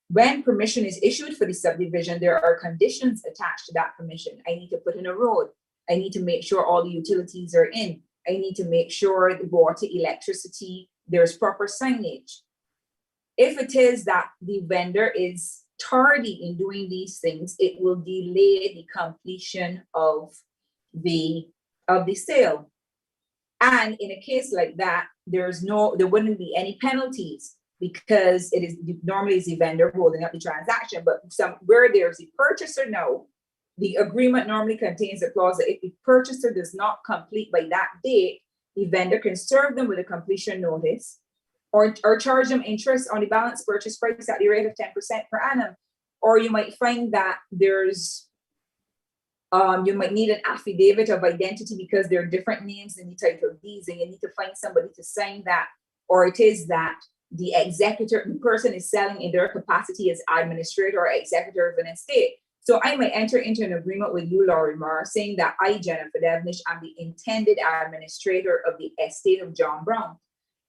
When permission is issued for the subdivision, there are conditions attached to that permission. I need to put in a road. I need to make sure all the utilities are in. I need to make sure the water, electricity, there's proper signage. If it is that the vendor is tardy in doing these things, it will delay the completion of the sale. And in a case like that, there wouldn't be any penalties, because it is normally the vendor holding up the transaction. But where there's a purchaser, no, the agreement normally contains a clause that if the purchaser does not complete by that date, the vendor can serve them with a completion notice, or charge them interest on the balance purchase price at the rate of 10% per annum. Or you might find that there's you might need an affidavit of identity because there are different names in the title deeds, and you need to find somebody to sign that. Or it is that the person is selling in their capacity as administrator or executor of an estate. So I might enter into an agreement with you, Laurie Marr, saying that I, Jennifer Devnish, am the intended administrator of the estate of John Brown.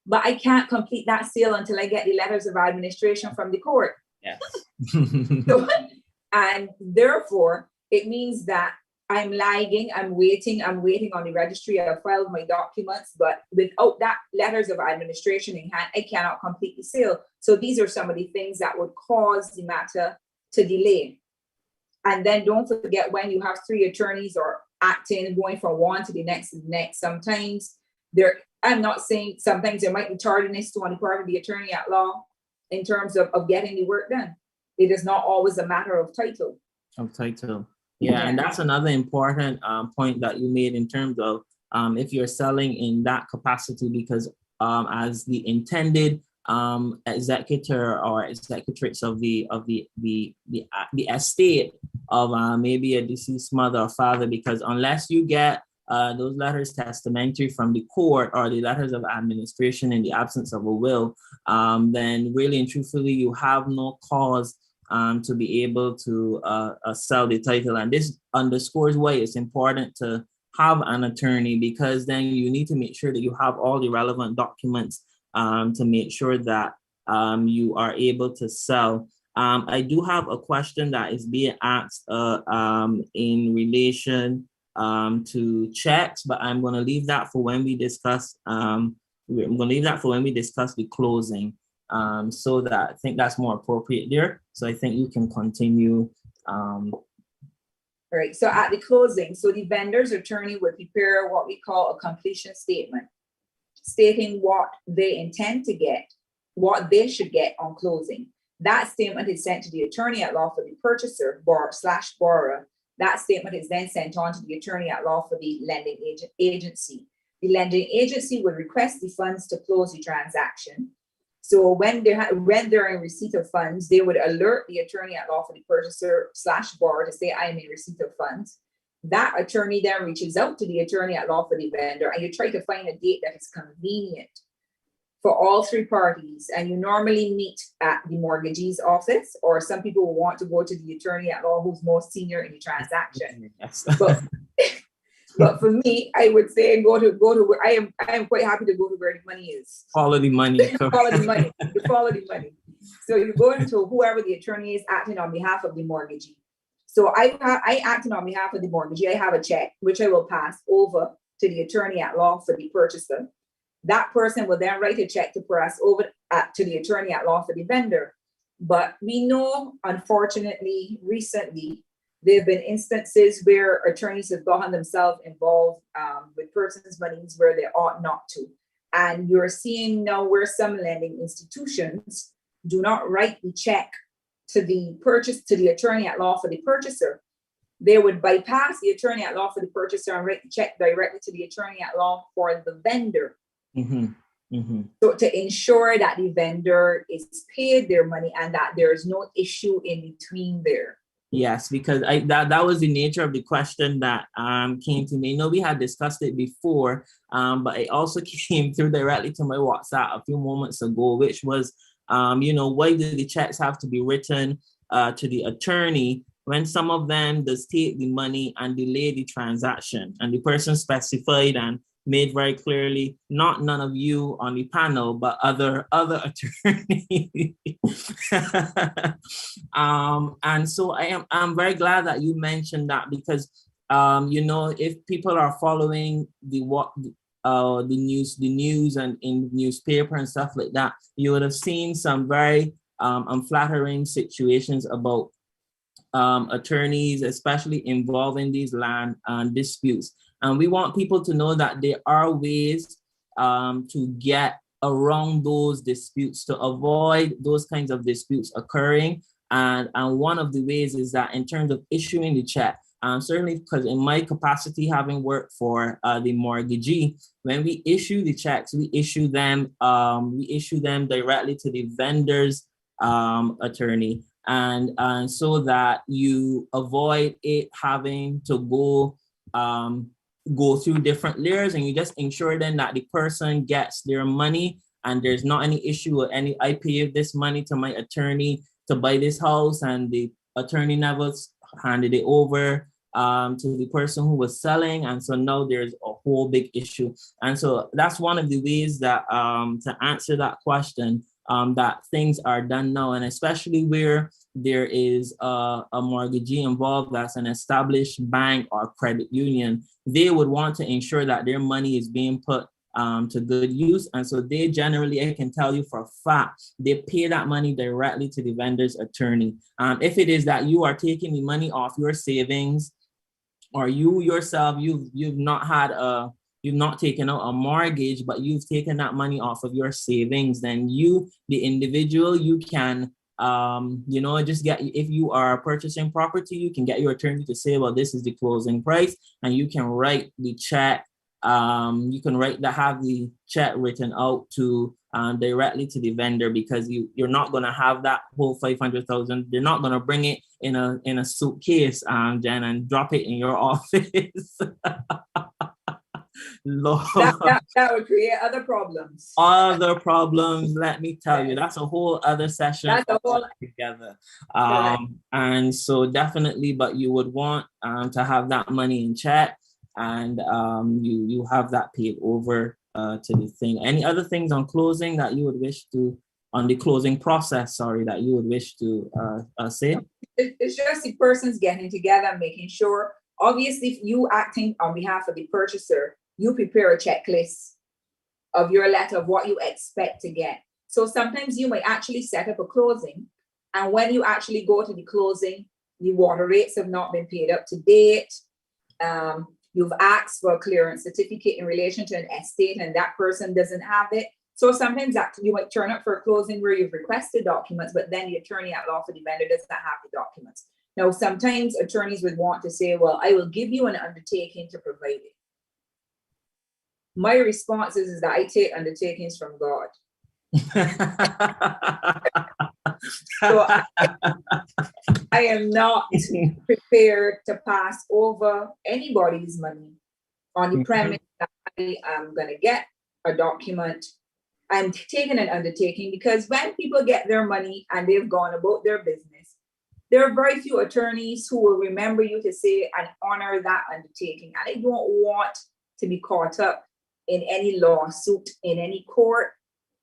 But I can't complete that sale until I get the letters of administration from the court. Yes. And therefore, it means that I'm lagging, I'm waiting on the registry. I've filed my documents, but without that letters of administration in hand, I cannot complete the sale. So these are some of the things that would cause the matter to delay. And then don't forget, when you have 3 attorneys or acting, going from one to the next, sometimes I'm not saying sometimes there might be tardiness on the part of the attorney at law in terms of getting the work done. It is not always a matter of title. Yeah, and that's another important point that you made in terms of if you're selling in that capacity, because as the intended executor or executrix of the estate of maybe a deceased mother or father, because unless you get those letters testamentary from the court or the letters of administration in the absence of a will, then really and truthfully, you have no cause to be able to sell the title. And this underscores why it's important to have an attorney, because then you need to make sure that you have all the relevant documents to make sure that you are able to sell. I do have a question that is being asked in relation to checks, but I'm going to leave that for when we discuss I'm going to leave that for when we discuss the closing. So that I think that's more appropriate there. So I think you can continue. Right. So at the closing, so the vendor's attorney would prepare what we call a completion statement, stating what they intend to get, what they should get on closing. That statement is sent to the attorney at law for the purchaser slash borrower. That statement is then sent on to the attorney at law for the lending agency. The lending agency would request the funds to close the transaction. So when they're in receipt of funds, they would alert the attorney at law for the purchaser slash borrower to say, I am in receipt of funds. That attorney then reaches out to the attorney at law for the vendor, and you try to find a date that is convenient for all three parties. And you normally meet at the mortgagee's office, or some people will want to go to the attorney at law who's most senior in the transaction. Yes. But for me, I would say go to where I am quite happy to go to where the money is. Follow the money. Follow the money. You follow the money. So you go into whoever the attorney is acting on behalf of the mortgagee. So I acting on behalf of the mortgagee. I have a check which I will pass over to the attorney at law for the purchaser. That person will then write a check to pass over to the attorney at law for the vendor. But we know, unfortunately, recently, there have been instances where attorneys have gotten themselves involved with persons' monies where they ought not to. And you're seeing now where some lending institutions do not write the check to the attorney at law for the purchaser. They would bypass the attorney at law for the purchaser and write the check directly to the attorney at law for the vendor. Mm-hmm. Mm-hmm. So to ensure that the vendor is paid their money and that there is no issue in between there. Yes, because that was the nature of the question that came to me. I know we had discussed it before, but it also came through directly to my WhatsApp a few moments ago, which was, why do the checks have to be written to the attorney when some of them does take the money and delay the transaction? And the person specified and made very clearly, not none of you on the panel, but other attorneys. And so I'm very glad that you mentioned that, because if people are following the news and in newspaper and stuff like that, you would have seen some very unflattering situations about attorneys, especially involving these land disputes. And we want people to know that there are ways to get around those disputes, to avoid those kinds of disputes occurring. And one of the ways is that in terms of issuing the check, certainly because in my capacity, having worked for the mortgagee, when we issue the checks, we issue them directly to the vendor's attorney. And so that you avoid it having to go through different layers, and you just ensure then that the person gets their money and there's not any issue with I pay this money to my attorney to buy this house, and the attorney never handed it over to the person who was selling. And so now there's a whole big issue. And so that's one of the ways that to answer that question, that things are done now, and especially where there is a mortgagee involved that's an established bank or credit union, they would want to ensure that their money is being put to good use. And so they generally, I can tell you for a fact, they pay that money directly to the vendor's attorney. If it is that you are taking the money off your savings, or you yourself, you've not taken out a mortgage, but you've taken that money off of your savings, then you, the individual, you can, just get, if you are purchasing property, you can get your attorney to say, well, this is the closing price, and you can write the check. You can have the check written out to directly to the vendor, because you're not going to have that whole 500,000. They're not going to bring it in a suitcase, Jen, and drop it in your office. Lord. That would create other problems. Let me tell you, that's a whole other session. That's a whole together. And so definitely, but you would want to have that money in check, and you have that paid over to the thing. Any other things on closing that you would wish to, on the closing process, that you would wish to say? It's just the persons getting together, making sure, obviously, if you acting on behalf of the purchaser, you prepare a checklist of your letter of what you expect to get. So sometimes you might actually set up a closing, and when you actually go to the closing, the water rates have not been paid up to date. You've asked for a clearance certificate in relation to an estate, and that person doesn't have it. So sometimes that you might turn up for a closing where you've requested documents, but then the attorney at law for the vendor does not have the documents. Now, sometimes attorneys would want to say, well, I will give you an undertaking to provide it. My response is that I take undertakings from God. So I am not prepared to pass over anybody's money on the premise that I am going to get a document. I'm taking an undertaking because when people get their money and they've gone about their business, there are very few attorneys who will remember you to say and honor that undertaking. And I don't want to be caught up in any lawsuit in any court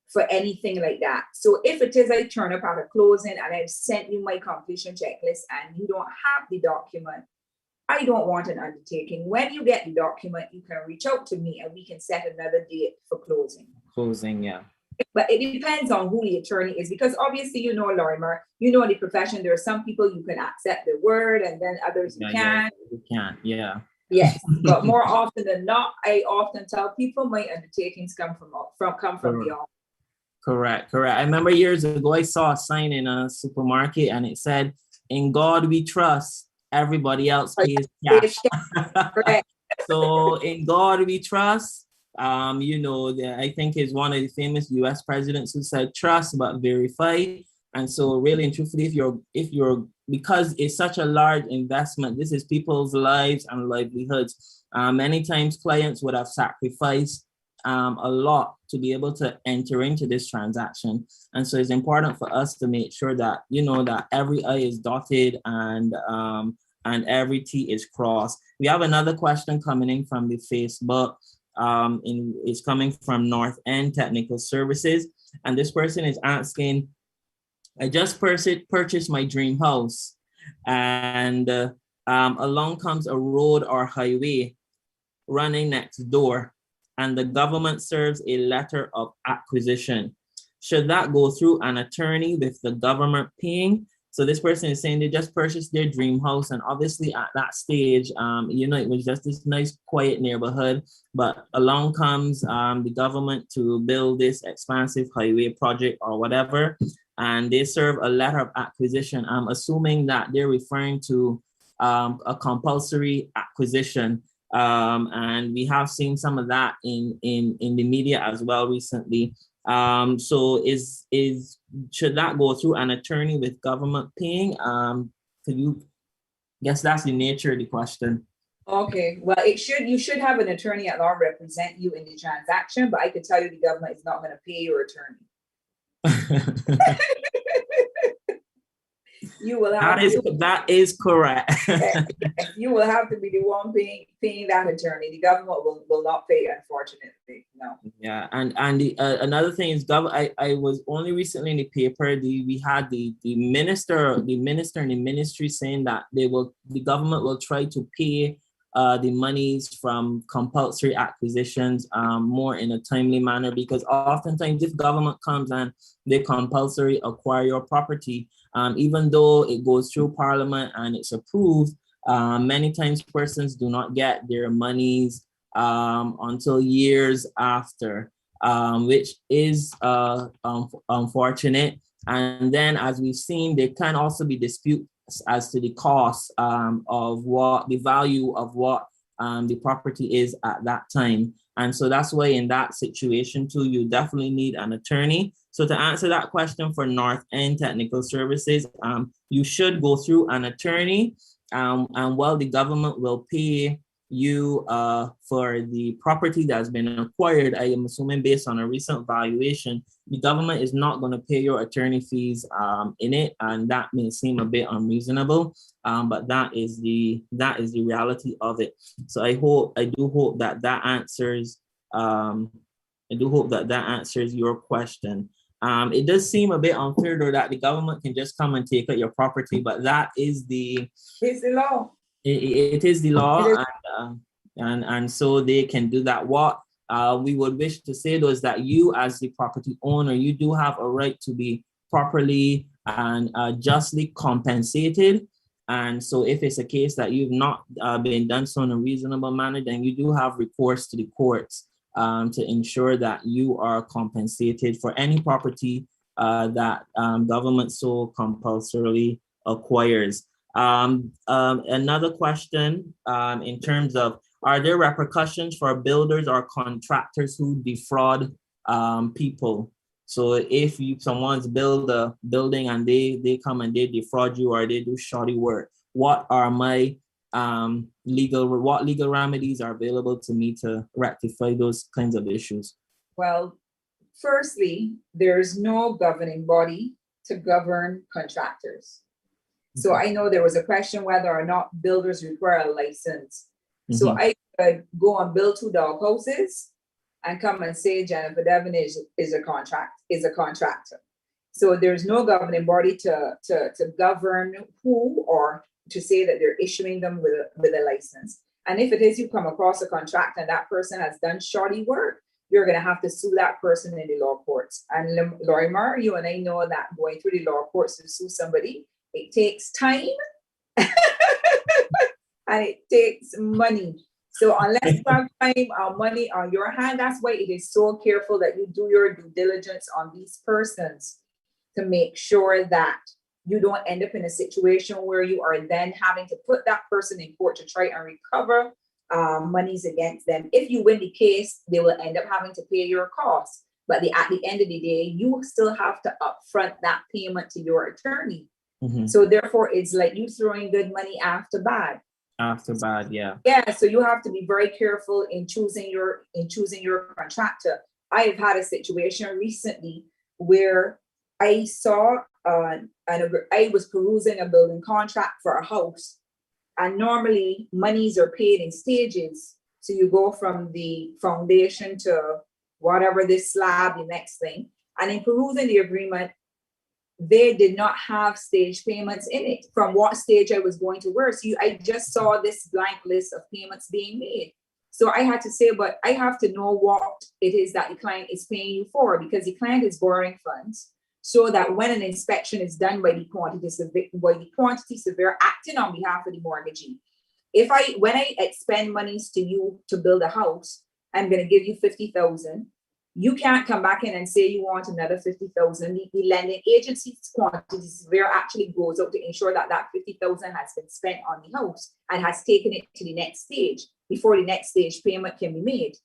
for anything like that. So if it is I turn up at a closing and I've sent you my completion checklist and you don't have the document, I don't want an undertaking. When you get the document, you can reach out to me and we can set another date for closing. Closing, yeah. But it depends on who the attorney is, because obviously, you know, Lorimer, you know the profession. There are some people you can accept the word and then others you can't. You can't, yeah. Yes, but more often than not, I often tell people my undertakings come from the office. Correct. I remember years ago, I saw a sign in a supermarket and it said, "In God we trust, everybody else pays cash." Correct. So in God we trust. You know, I think is one of the famous US presidents who said, "Trust but verify." And so really and truthfully, if you're because it's such a large investment, this is people's lives and livelihoods. Many times clients would have sacrificed a lot to be able to enter into this transaction. And so it's important for us to make sure that, you know, that every I is dotted and every T is crossed. We have another question coming in from the Facebook. It's coming from North End Technical Services. And this person is asking, I just purchased my dream house and along comes a road or highway running next door, and the government serves a letter of acquisition. Should that go through an attorney with the government paying? So this person is saying they just purchased their dream house, and obviously at that stage, you know, it was just this nice, quiet neighborhood, but along comes the government to build this expansive highway project or whatever, and they serve a letter of acquisition. I'm assuming that they're referring to a compulsory acquisition. And we have seen some of that in the media as well recently. So should that go through an attorney with government paying? Could you guess that's the nature of the question? Okay, well, you should have an attorney at law represent you in the transaction, but I can tell you the government is not going to pay your attorney. You will have that is correct. You will have to be the one paying that attorney. The government will not pay, unfortunately. No. Yeah, and another thing is, I was only recently in the paper. We had the minister in the ministry saying that the government will try to pay the monies from compulsory acquisitions more in a timely manner, because oftentimes if government comes and they compulsory acquire your property, even though it goes through Parliament and it's approved, many times persons do not get their monies until years after, which is unfortunate. And then, as we've seen, there can also be disputes as to the cost of what the value of what the property is at that time. And so that's why in that situation too, you definitely need an attorney. So to answer that question for North End Technical Services, you should go through an attorney, and while the government will pay you for the property that's been acquired, I am assuming based on a recent valuation, the government is not going to pay your attorney fees in it, and that may seem a bit unreasonable, but that is the reality of it. So I do hope that answers your question. It does seem a bit unfair though that the government can just come and take out your property, but that is it's the law. It is the law, and so they can do that. What we would wish to say though is that you as the property owner, you do have a right to be properly and justly compensated. And so if it's a case that you've not been done so in a reasonable manner, then you do have recourse to the courts to ensure that you are compensated for any property that government so compulsorily acquires. Another question in terms of, are there repercussions for builders or contractors who defraud people? So if someone's build a building and they come and they defraud you or they do shoddy work, what are my legal remedies are available to me to rectify those kinds of issues? Well, firstly, there's no governing body to govern contractors. So I know there was a question whether or not builders require a license. So I could go and build 2 dog houses and come and say Jennifer Devon is a contractor. So there's no governing body to govern who or to say that they're issuing them with a license. And if it is you come across a contract and that person has done shoddy work, you're going to have to sue that person in the law courts. And Lorimer, you and I know that going through the law courts to sue somebody, it takes time and it takes money. So unless you have time or money on your hand, that's why it is so careful that you do your due diligence on these persons to make sure that you don't end up in a situation where you are then having to put that person in court to try and recover monies against them. If you win the case, they will end up having to pay your costs. But at the end of the day, you still have to upfront that payment to your attorney. So therefore, it's like you throwing good money after bad. After bad, yeah. Yeah, so you have to be very careful in choosing your contractor. I have had a situation recently where I saw I was perusing a building contract for a house, and normally monies are paid in stages. So you go from the foundation to whatever this slab, the next thing. And in perusing the agreement, they did not have stage payments in it from what stage I was going to work. So I just saw this blank list of payments being made. So I had to say, but I have to know what it is that the client is paying you for, because the client is borrowing funds so that when an inspection is done by the quantity surveyor acting on behalf of the mortgagee, when I expend monies to you to build a house, I'm going to give you 50,000. You can't come back in and say you want another 50,000. The lending agency's quantity surveyor actually goes out to ensure that that 50,000 has been spent on the house and has taken it to the next stage before the next stage payment can be made.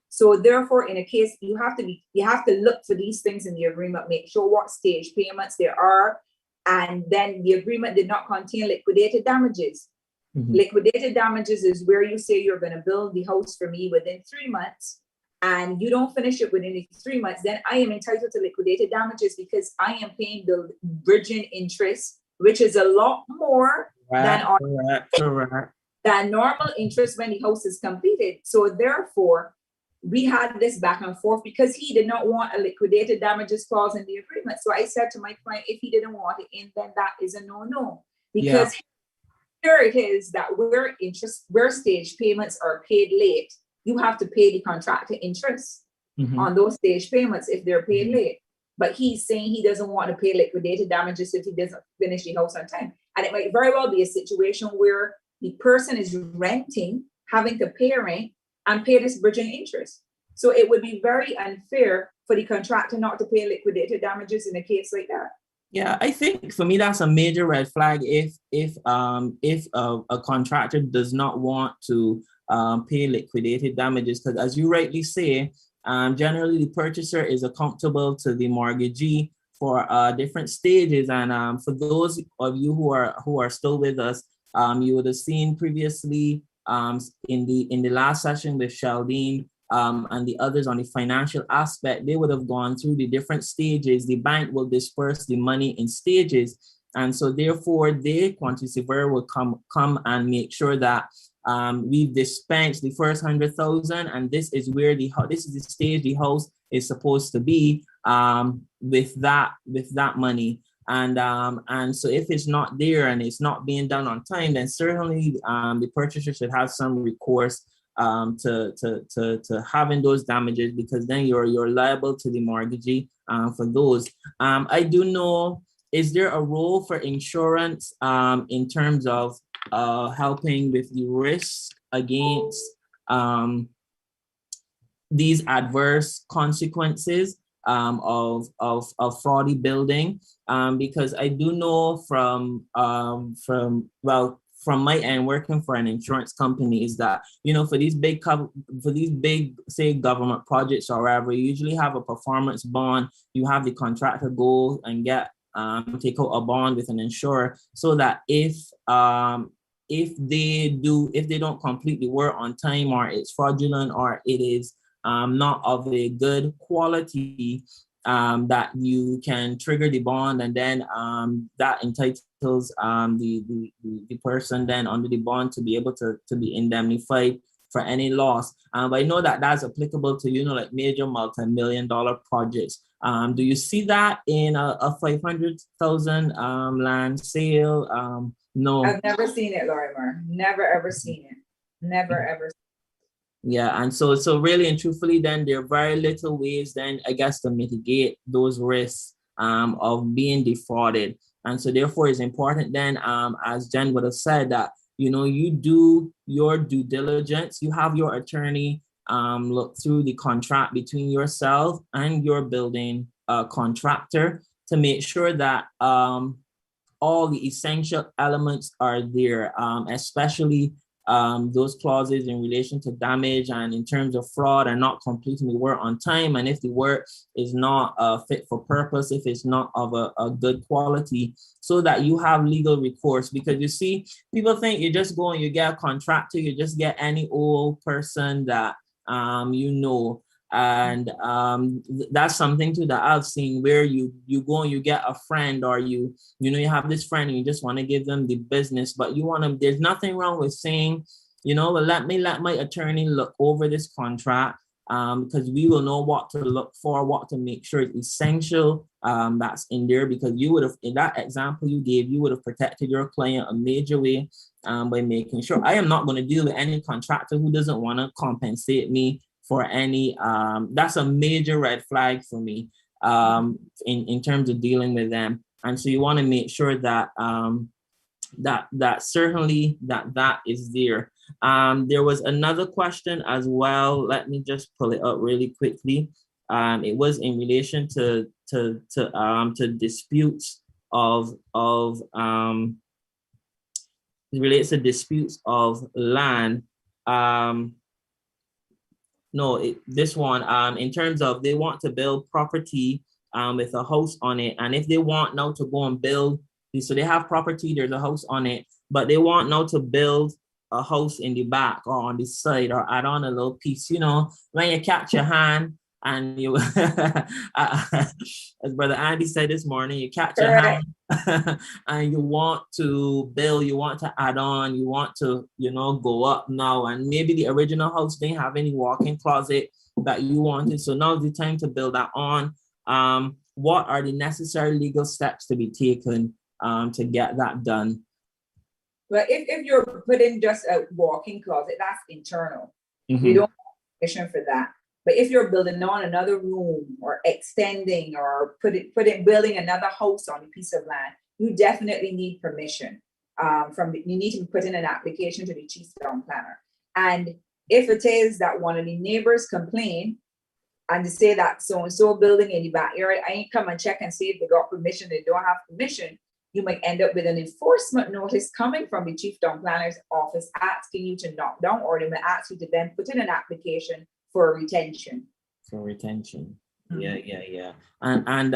So therefore, in a case, you have to look for these things in the agreement, make sure what stage payments there are, and then the agreement did not contain liquidated damages. Liquidated damages is where you say you're going to build the house for me within 3 months, and you don't finish it within the 3 months, then I am entitled to liquidated damages because I am paying the bridging interest, which is a lot more than normal interest when the house is completed. So therefore, we had this back and forth because he did not want a liquidated damages clause in the agreement. So I said to my client, if he didn't want it in, then that is a no-no. Because here it is that where stage payments are paid late, you have to pay the contractor interest on those stage payments if they're paid late. But he's saying he doesn't want to pay liquidated damages if he doesn't finish the house on time. And it might very well be a situation where the person is renting, having to pay rent and pay this bridging interest. So it would be very unfair for the contractor not to pay liquidated damages in a case like that. Yeah, I think for me that's a major red flag if a contractor does not want to pay liquidated damages, because as you rightly say, generally the purchaser is accountable to the mortgagee for different stages. And for those of you who are still with us, you would have seen previously in the last session with Sheldine and the others on the financial aspect, they would have gone through the different stages. The bank will disperse the money in stages, and so therefore the quantity surveyor will come and make sure that we've dispensed the first 100,000, and this is the stage the house is supposed to be with that money. And so if it's not there and it's not being done on time, then certainly the purchaser should have some recourse to having those damages, because then you're liable to the mortgagee for those. I do know, is there a role for insurance in terms of helping with the risk against these adverse consequences of fraudy building? Because I do know from my end, working for an insurance company, is that, for these big, say, government projects or whatever, you usually have a performance bond. You have the contractor go and take out a bond with an insurer, so that if they don't complete the work on time, or it's fraudulent, or it is not of a good quality, that you can trigger the bond, and then that entitles the person then under the bond to be able to be indemnified for any loss. But I know that that's applicable to, like major multi-million-dollar projects. Do you see that in a 500,000 land sale? No. I've never seen it, Lorimer. Never ever seen it. Never ever. Yeah, and so really and truthfully, then there are very little ways then, I guess, to mitigate those risks of being defrauded. And so therefore it's important then, as Jen would have said, that you do your due diligence, you have your attorney look through the contract between yourself and your building contractor to make sure that all the essential elements are there, especially those clauses in relation to damage and in terms of fraud and not completing the work on time. And if the work is not fit for purpose, if it's not of a good quality, so that you have legal recourse. Because you see, people think you just go and you get a contractor, you just get any old person that and that's something too that I've seen, where you go and you get a friend, or you have this friend and you just want to give them the business, but there's nothing wrong with saying, well, let my attorney look over this contract, because we will know what to look for, what to make sure it's essential that's in there, because you would have, in that example you gave, you would have protected your client a major way by making sure. I am not going to deal with any contractor who doesn't want to compensate me for any, that's a major red flag for me in terms of dealing with them. And so you want to make sure that that certainly that is there. There was another question as well. Let me just pull it up really quickly. It was in relation to disputes it relates to disputes of land. This one, in terms of they want to build property with a house on it. And if they want now to go and build, so they have property, there's a house on it, but they want now to build a house in the back or on the side, or add on a little piece, when you catch your hand and you, as Brother Andy said this morning, you catch your hand and you want to build, you want to add on, you want to, go up now. And maybe the original house didn't have any walk-in closet that you wanted. So now's the time to build that on. What are the necessary legal steps to be taken to get that done? Well, if you're putting just a walk-in closet, that's internal. Mm-hmm. You don't have permission for that. But if you're building on another room or extending or building another house on a piece of land, you definitely need permission. You need to put in an application to the chief town planner. And if it is that one of the neighbors complain and they say that so-and-so building in the backyard, I ain't come and check and see if they got permission, they don't have permission, you might end up with an enforcement notice coming from the chief town planner's office asking you to knock down, or they may ask you to then put in an application for retention. Mm-hmm. Yeah. And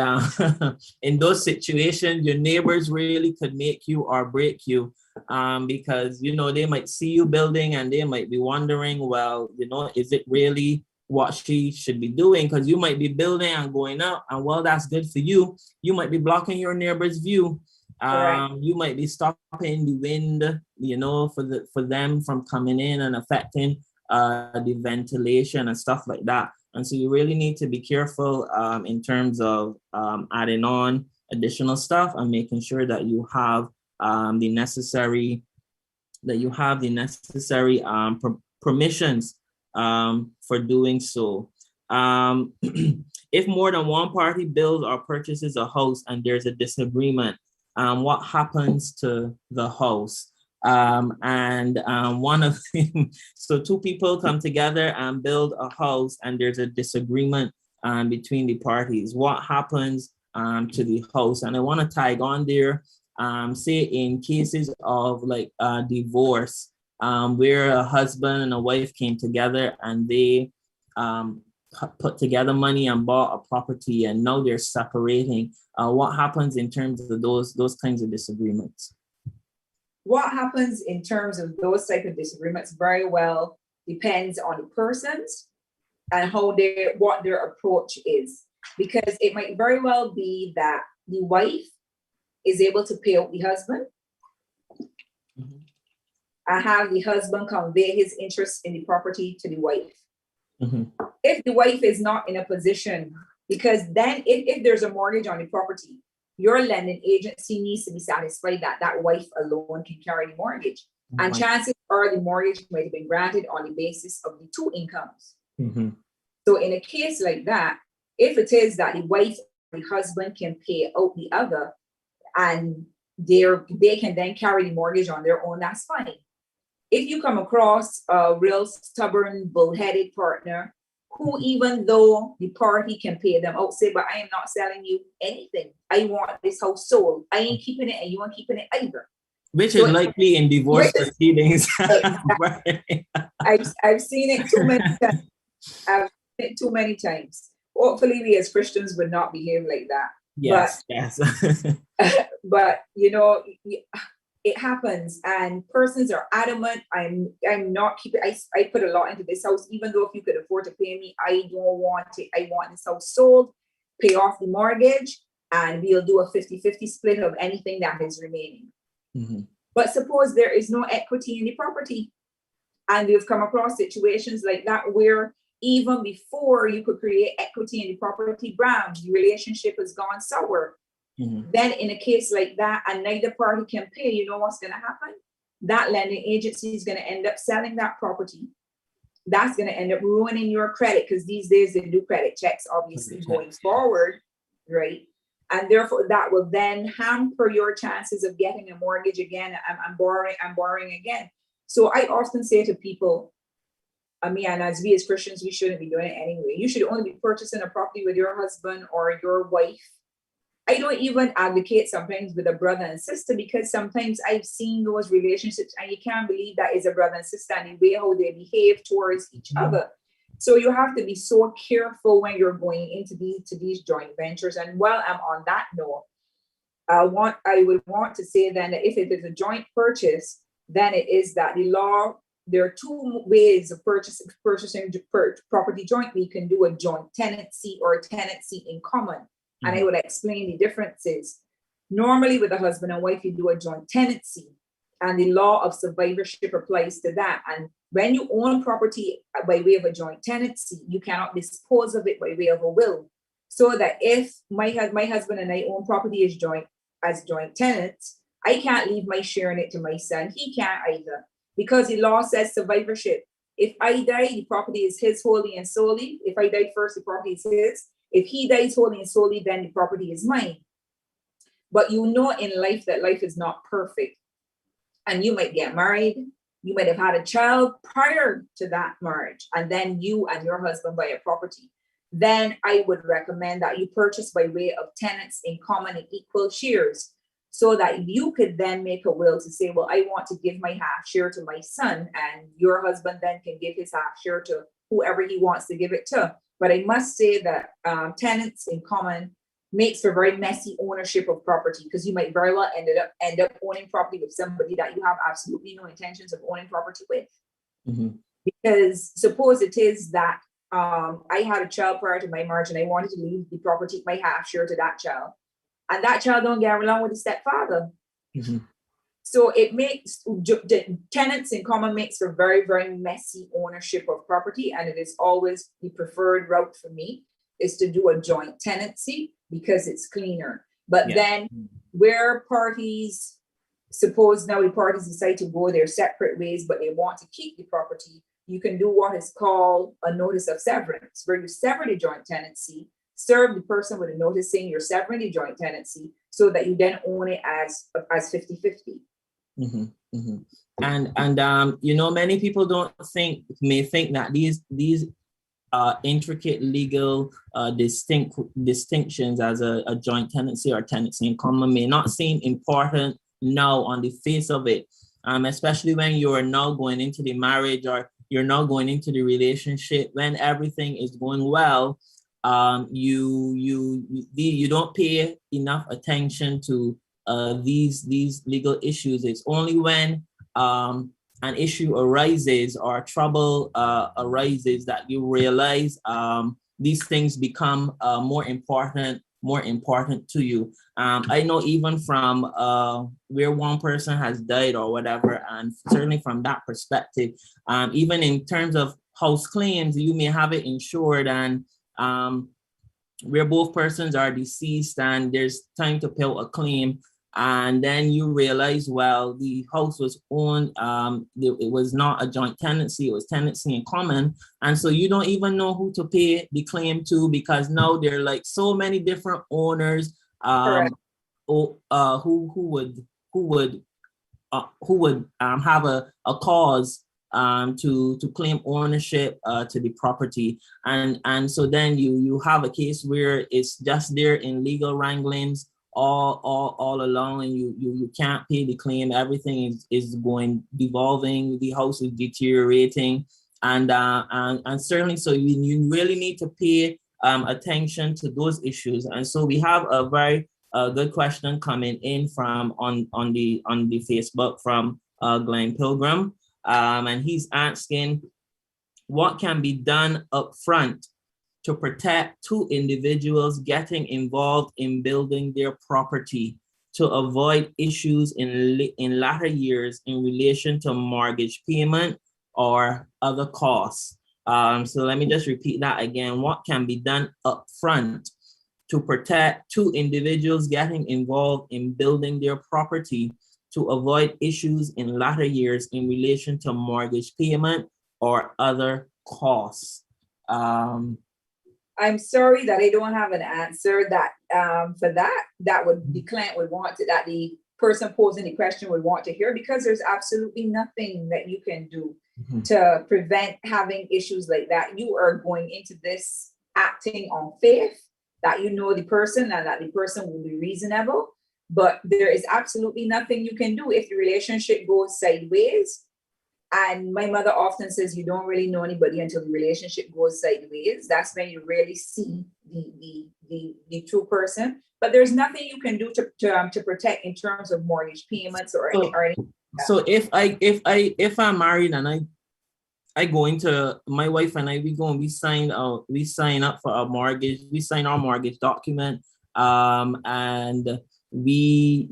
in those situations, your neighbors really could make you or break you, because they might see you building and they might be wondering, well, is it really what she should be doing? Because you might be building and going up, and well, that's good for you. You might be blocking your neighbor's view. You might be stopping the wind, for them from coming in and affecting the ventilation and stuff like that. And so you really need to be careful in terms of adding on additional stuff and making sure that you have the necessary permissions for doing so. If more than one party builds or purchases a house and there's a disagreement, what happens to the house? One of them, so two people come together and build a house and there's a disagreement between the parties. What happens to the house? And I want to tag on there, say in cases of like divorce, where a husband and a wife came together and they put together money and bought a property and now they're separating. What happens in terms of those kinds of disagreements? What happens in terms of those type of disagreements very well depends on the persons and what their approach is. Because it might very well be that the wife is able to pay out the husband and have the husband convey his interest in the property to the wife. If the wife is not in a position, because then if there's a mortgage on the property, your lending agency needs to be satisfied that that wife alone can carry the mortgage. And chances are the mortgage might have been granted on the basis of the two incomes. So in a case like that, if it is that the wife and the husband can pay out the other and they can then carry the mortgage on their own, that's fine. If you come across a real stubborn, bullheaded partner who, even though the party can pay them out, say, but I am not selling you anything. I want this house sold. I ain't keeping it and you aren't keeping it either. Which is likely in divorce proceedings. I've seen it too many times. I've seen it too many times. Hopefully we as Christians would not behave like that. Yes. But you know, it happens and persons are adamant. I'm not keeping, I put a lot into this house, even though if you could afford to pay me, I don't want it. I want this house sold, pay off the mortgage, and we'll do a 50-50 split of anything that is remaining. But suppose there is no equity in the property. And we've come across situations like that where even before you could create equity in the property, the relationship has gone sour. Then in a case like that, and neither party can pay, you know what's going to happen? That lending agency is going to end up selling that property. That's going to end up ruining your credit, because these days they do credit checks, obviously, going forward, right? And therefore that will then hamper your chances of getting a mortgage again. I'm borrowing again. So I often say to people, and as we as Christians, we shouldn't be doing it anyway. You should only be purchasing a property with your husband or your wife. I don't even advocate sometimes with a brother and sister, because sometimes I've seen those relationships and you can't believe that is a brother and sister and the way how they behave towards each other. So you have to be so careful when you're going into these joint ventures. And while I'm on that note, I would want to say then that if it is a joint purchase, then it is that the law, there are two ways of purchasing property jointly. You can do a joint tenancy or a tenancy in common. And I would explain the differences. Normally with a husband and wife, you do a joint tenancy and the law of survivorship applies to that. And when you own property by way of a joint tenancy, you cannot dispose of it by way of a will. So that if my husband and I own property as joint tenants, I can't leave my share in it to my son. He can't either, because the law says survivorship. If I die, the property is his wholly and solely. If I die first, the property is his. If he dies wholly and solely, then the property is mine. But you know in life that life is not perfect. And you might get married. You might have had a child prior to that marriage. And then you and your husband buy a property. Then I would recommend that you purchase by way of tenants in common and equal shares, so that you could then make a will to say, well, I want to give my half share to my son, and your husband then can give his half share to whoever he wants to give it to. But I must say that tenants in common makes for very messy ownership of property, because you might very well end up owning property with somebody that you have absolutely no intentions of owning property with. Because suppose it is that I had a child prior to my marriage and I wanted to leave the property, my half share, to that child, and that child don't get along with the stepfather. So it makes tenants in common makes for very, very messy ownership of property. And it is always the preferred route for me is to do a joint tenancy, because it's cleaner. But then where suppose now the parties decide to go their separate ways, but they want to keep the property, you can do what is called a notice of severance, where you sever the joint tenancy, serve the person with a notice saying you're severing the joint tenancy so that you then own it as 50-50. Mm-hmm, mm-hmm. And you know, many people may think that these intricate legal distinctions as a joint tenancy or tenancy in common may not seem important now on the face of it, especially when you are now going into the marriage or you're now going into the relationship when everything is going well. You don't pay enough attention to these legal issues. It's only when an issue arises or trouble arises that you realize these things become more important to you. I know even from where one person has died or whatever, and certainly from that perspective, even in terms of house claims, you may have it insured, and where both persons are deceased and there's time to pay a claim, and then you realize, well, the house was owned, it was not a joint tenancy, it was tenancy in common, and so you don't even know who to pay the claim to, because now there are like so many different owners who would have a cause to claim ownership to the property, and so then you have a case where it's just there in legal wranglings all along, and you can't pay the claim. Everything is going devolving, the house is deteriorating, and certainly so you really need to pay attention to those issues. And so we have a very good question coming in from on the Facebook from Glenn Pilgrim, and he's asking, what can be done up front to protect two individuals getting involved in building their property to avoid issues in latter years in relation to mortgage payment or other costs? So let me just repeat that again. What can be done up front to protect two individuals getting involved in building their property to avoid issues in latter years in relation to mortgage payment or other costs? I'm sorry that I don't have an answer that for that. That would the client would want to, that the person posing the question would want to hear, because there's absolutely nothing that you can do to prevent having issues like that. You are going into this acting on faith that you know the person and that the person will be reasonable, but there is absolutely nothing you can do if the relationship goes sideways. And my mother often says, you don't really know anybody until the relationship goes sideways. That's when you really see the true person. But there's nothing you can do to protect in terms of mortgage payments or anything. So if I'm married and I go into, my wife and I, we sign up for a mortgage, we sign our mortgage document, and we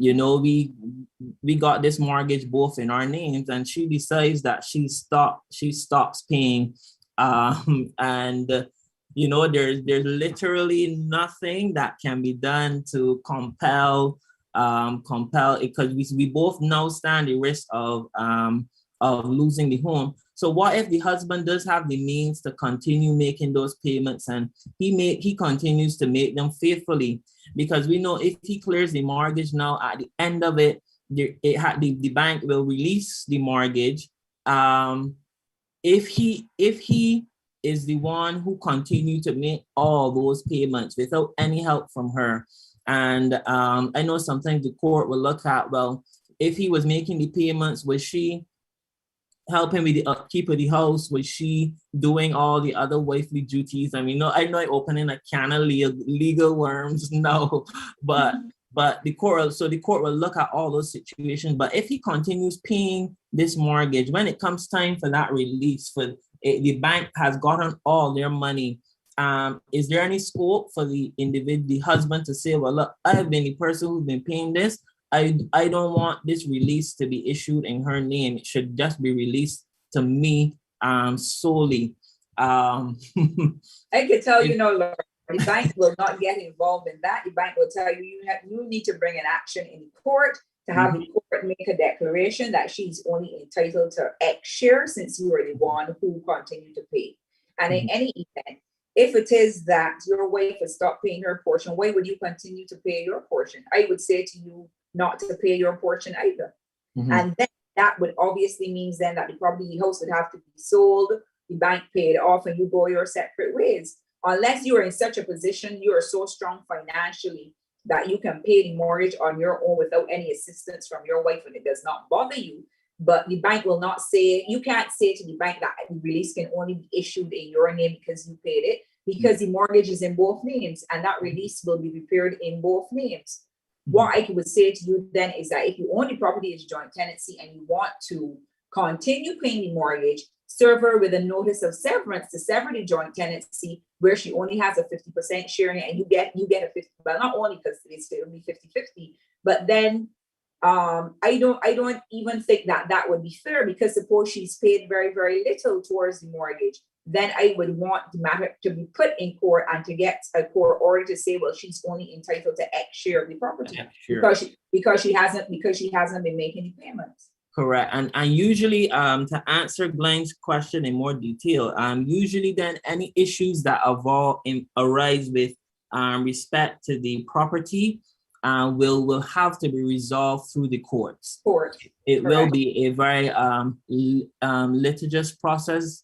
got this mortgage both in our names, and she decides that she stops paying, and there's literally nothing that can be done to compel it, because we both now stand the risk of losing the home. So what if the husband does have the means to continue making those payments, and he continues to make them faithfully? Because we know if he clears the mortgage now, at the end of it, the bank will release the mortgage. If he is the one who continued to make all those payments without any help from her, and I know sometimes the court will look at, well, if he was making the payments, was she helping with the upkeep of the house? Was she doing all the other wifely duties? I mean, I know I'm opening a can of legal worms now, but the court will look at all those situations. But if he continues paying this mortgage, when it comes time for that release, the bank has gotten all their money. Is there any scope for the husband to say, well, look, I have been the person who's been paying this. I don't want this release to be issued in her name. It should just be released to me solely. I can tell you, Laura, the bank will not get involved in that. The bank will tell you, you need to bring an action in court to have the court make a declaration that she's only entitled to X share since you are the one who continue to pay. And in any event, if it is that your wife has stopped paying her portion, why would you continue to pay your portion? I would say to you not to pay your portion either. And then that would obviously means then that the property house would have to be sold, the bank paid off, and you go your separate ways. Unless you are in such a position, you are so strong financially that you can pay the mortgage on your own without any assistance from your wife and it does not bother you. But the bank will not say, you can't say to the bank that the release can only be issued in your name because you paid it, because the mortgage is in both names and that release will be prepared in both names. What I would say to you then is that if you own the property as joint tenancy and you want to continue paying the mortgage, serve her with a notice of severance to sever the joint tenancy where she only has a 50% share in it and you get a 50, well, not only because it's still be 50-50, but then I don't even think that that would be fair, because suppose she's paid very, very little towards the mortgage, then I would want the matter to be put in court and to get a court order to say, well, she's only entitled to X share of the property because she hasn't been making the payments. Correct. And usually to answer Glenn's question in more detail, usually then any issues that arise with respect to the property will have to be resolved through the courts. It will be a very litigious process.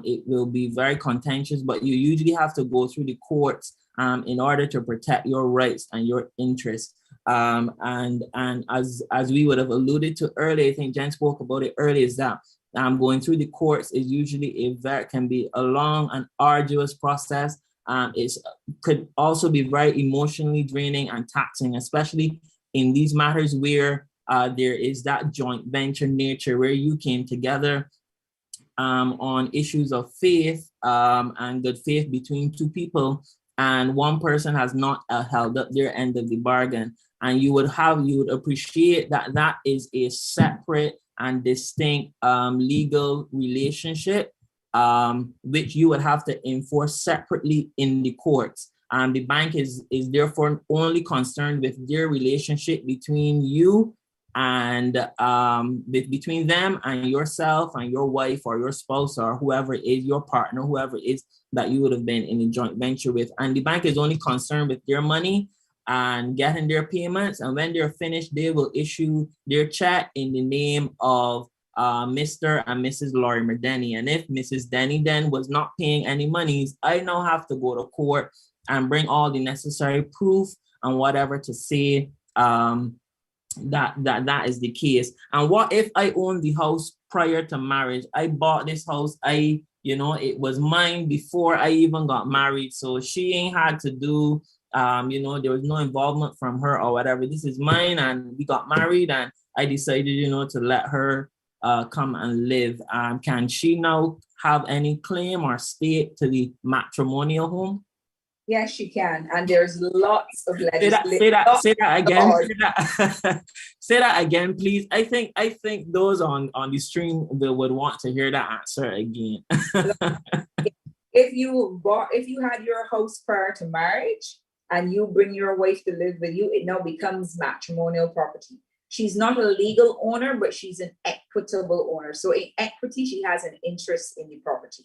It will be very contentious, but you usually have to go through the courts in order to protect your rights and your interests. And as we would have alluded to earlier, I think Jen spoke about it earlier, is that going through the courts is usually can be a long and arduous process. It could also be very emotionally draining and taxing, especially in these matters where there is that joint venture nature where you came together on issues of faith and good faith between two people, and one person has not held up their end of the bargain. And you would appreciate that is a separate and distinct legal relationship, which you would have to enforce separately in the courts. The bank is therefore only concerned with their relationship between you and between them and yourself and your wife or your spouse or whoever is your partner, whoever is that you would have been in a joint venture with. And the bank is only concerned with their money and getting their payments. And when they're finished, they will issue their check in the name of Mr. and Mrs. Laurie Medeni. And if Mrs. Denny then was not paying any monies, I now have to go to court and bring all the necessary proof and whatever to say that is the case. And what if I owned the house prior to marriage? I bought this house, it was mine before I even got married. So she ain't had to do, there was no involvement from her or whatever. This is mine, and we got married, and I decided, to let her come and live. Can she now have any claim or stake to the matrimonial home? Yes, she can. And there's lots of legislation. Say that again. Say that again, please. I think those on the stream would want to hear that answer again. If you had your house prior to marriage and you bring your wife to live with you, it now becomes matrimonial property. She's not a legal owner, but she's an equitable owner. So in equity, she has an interest in the property.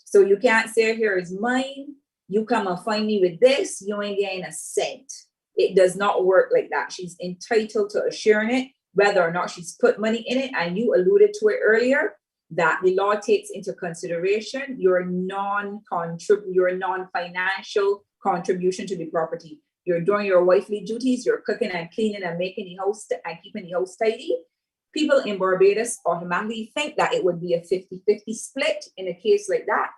So you can't say, here is mine. You come and find me with this, you ain't getting a cent. It does not work like that. She's entitled to a share in it, whether or not she's put money in it. And you alluded to it earlier, that the law takes into consideration your non-financial contribution to the property. You're doing your wifely duties, you're cooking and cleaning and making the house and keeping the house tidy. People in Barbados automatically think that it would be a 50-50 split in a case like that,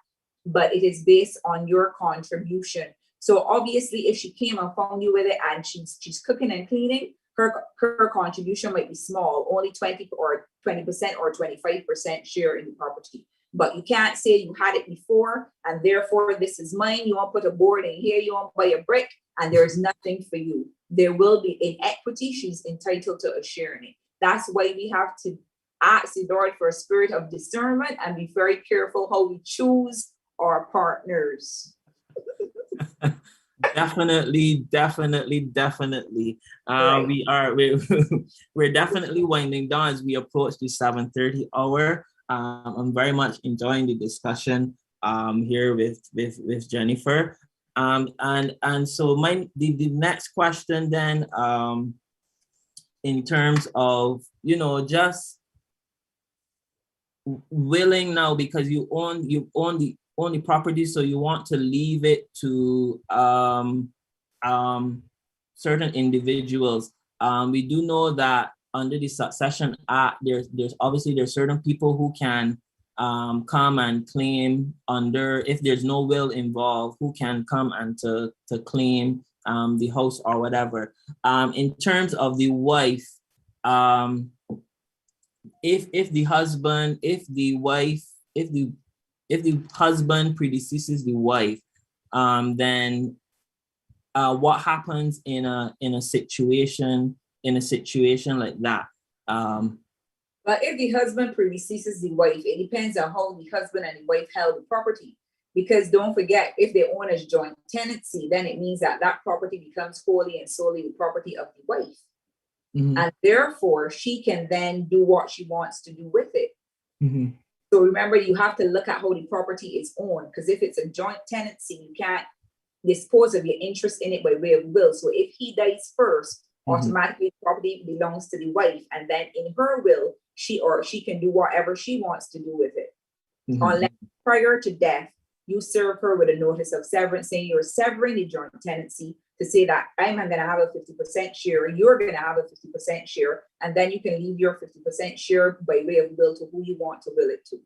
but it is based on your contribution. So obviously, if she came and found you with it and she's cooking and cleaning, her contribution might be small, only 20% or 25% share in the property. But you can't say you had it before and therefore this is mine. You won't put a board in here, you won't buy a brick, and there's nothing for you. There will be in equity, she's entitled to a share in it. That's why we have to ask the Lord for a spirit of discernment and be very careful how we choose our partners. Definitely, definitely, definitely. Right. We're definitely winding down as we approach the 7:30 hour. I'm very much enjoying the discussion here with Jennifer. And so the next question then, in terms of, just willing now, because you own the property, so you want to leave it to um certain individuals. We do know that under the Succession Act, there's certain people who can come and claim under, if there's no will involved, who can come and to claim the house or whatever. In terms of the wife, um, if the husband, if the wife, if the husband predeceases the wife, then what happens in a situation like that? Um, But if the husband predeceases the wife, it depends on how the husband and the wife held the property. Because don't forget, if they own as joint tenancy, then it means that that property becomes wholly and solely the property of the wife. mhm, And therefore, she can then do what she wants to do with it. mhm, So remember, you have to look at how the property is owned, because if it's a joint tenancy, you can't dispose of your interest in it by way of will. So if he dies first, mhm, automatically the property belongs to the wife, and then in her will, she can do whatever she wants to do with it. Unless mhm. prior to death, you serve her with a notice of severance saying you're severing the joint tenancy, to say that I'm going to have a 50% share, you're going to have a 50% share, and then you can leave your 50% share by way of will to who you want to will it to.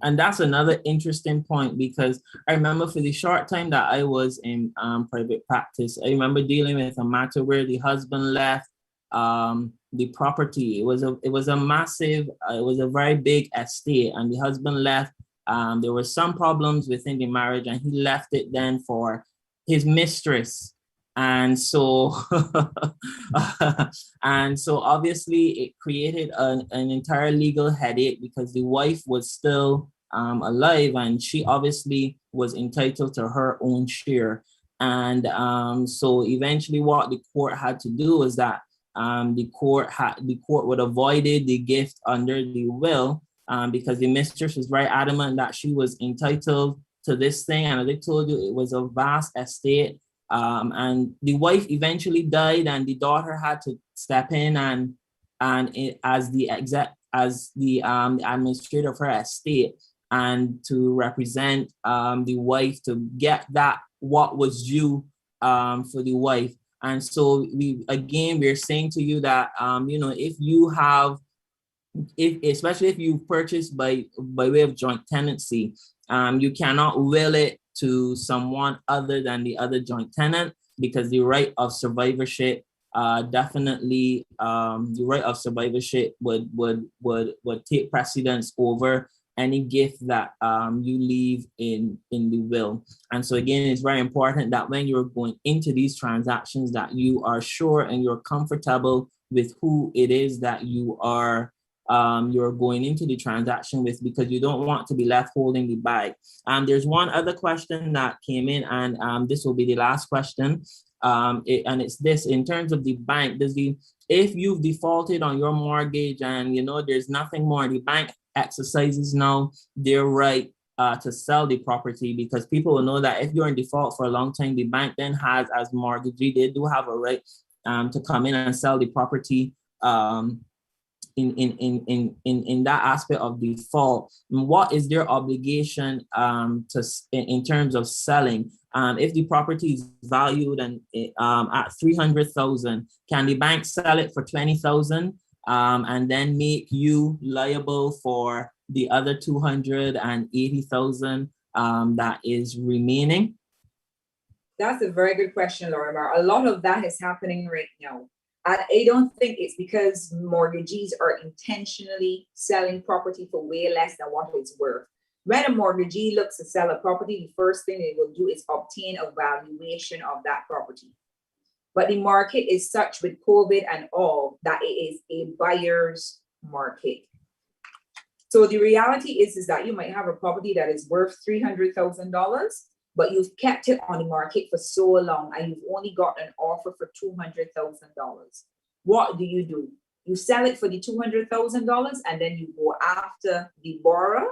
And that's another interesting point, because I remember for the short time that I was in private practice, I remember dealing with a matter where the husband left the property. It was a very big estate, and the husband left. There were some problems within the marriage, and he left it then for his mistress. And so, and so obviously it created an entire legal headache, because the wife was still alive, and she obviously was entitled to her own share. And so eventually what the court had to do was that the court would avoided the gift under the will, because the mistress was very adamant that she was entitled to this thing. And as I told you, it was a vast estate. And the wife eventually died, and the daughter had to step in as the administrator of her estate, and to represent the wife to get that what was due for the wife. And so we're saying to you that if you have, if especially if you purchase by way of joint tenancy, you cannot will it to someone other than the other joint tenant, because the right of survivorship definitely the right of survivorship would take precedence over any gift that you leave in the will. And so again, it's very important that when you're going into these transactions, that you are sure and you're comfortable with who it is that you're going into the transaction with, because you don't want to be left holding the bag. There's one other question that came in, and this will be the last question. And it's this: in terms of the bank, if you've defaulted on your mortgage and there's nothing more, the bank exercises now their right to sell the property, because people will know that if you're in default for a long time, the bank then has, as mortgagee, they do have a right to come in and sell the property. In that aspect of default, what is their obligation in terms of selling? If the property is valued and at 300,000, can the bank sell it for 20,000 and then make you liable for the other 280,000 that is remaining? That's a very good question, Lorimer. A lot of that is happening right now. I don't think it's because mortgagees are intentionally selling property for way less than what it's worth. When a mortgagee looks to sell a property, the first thing they will do is obtain a valuation of that property. But the market is such with COVID and all that it is a buyer's market. So the reality is that you might have a property that is worth $300,000, but you've kept it on the market for so long and you've only got an offer for $200,000. What do? You sell it for the $200,000 and then you go after the borrower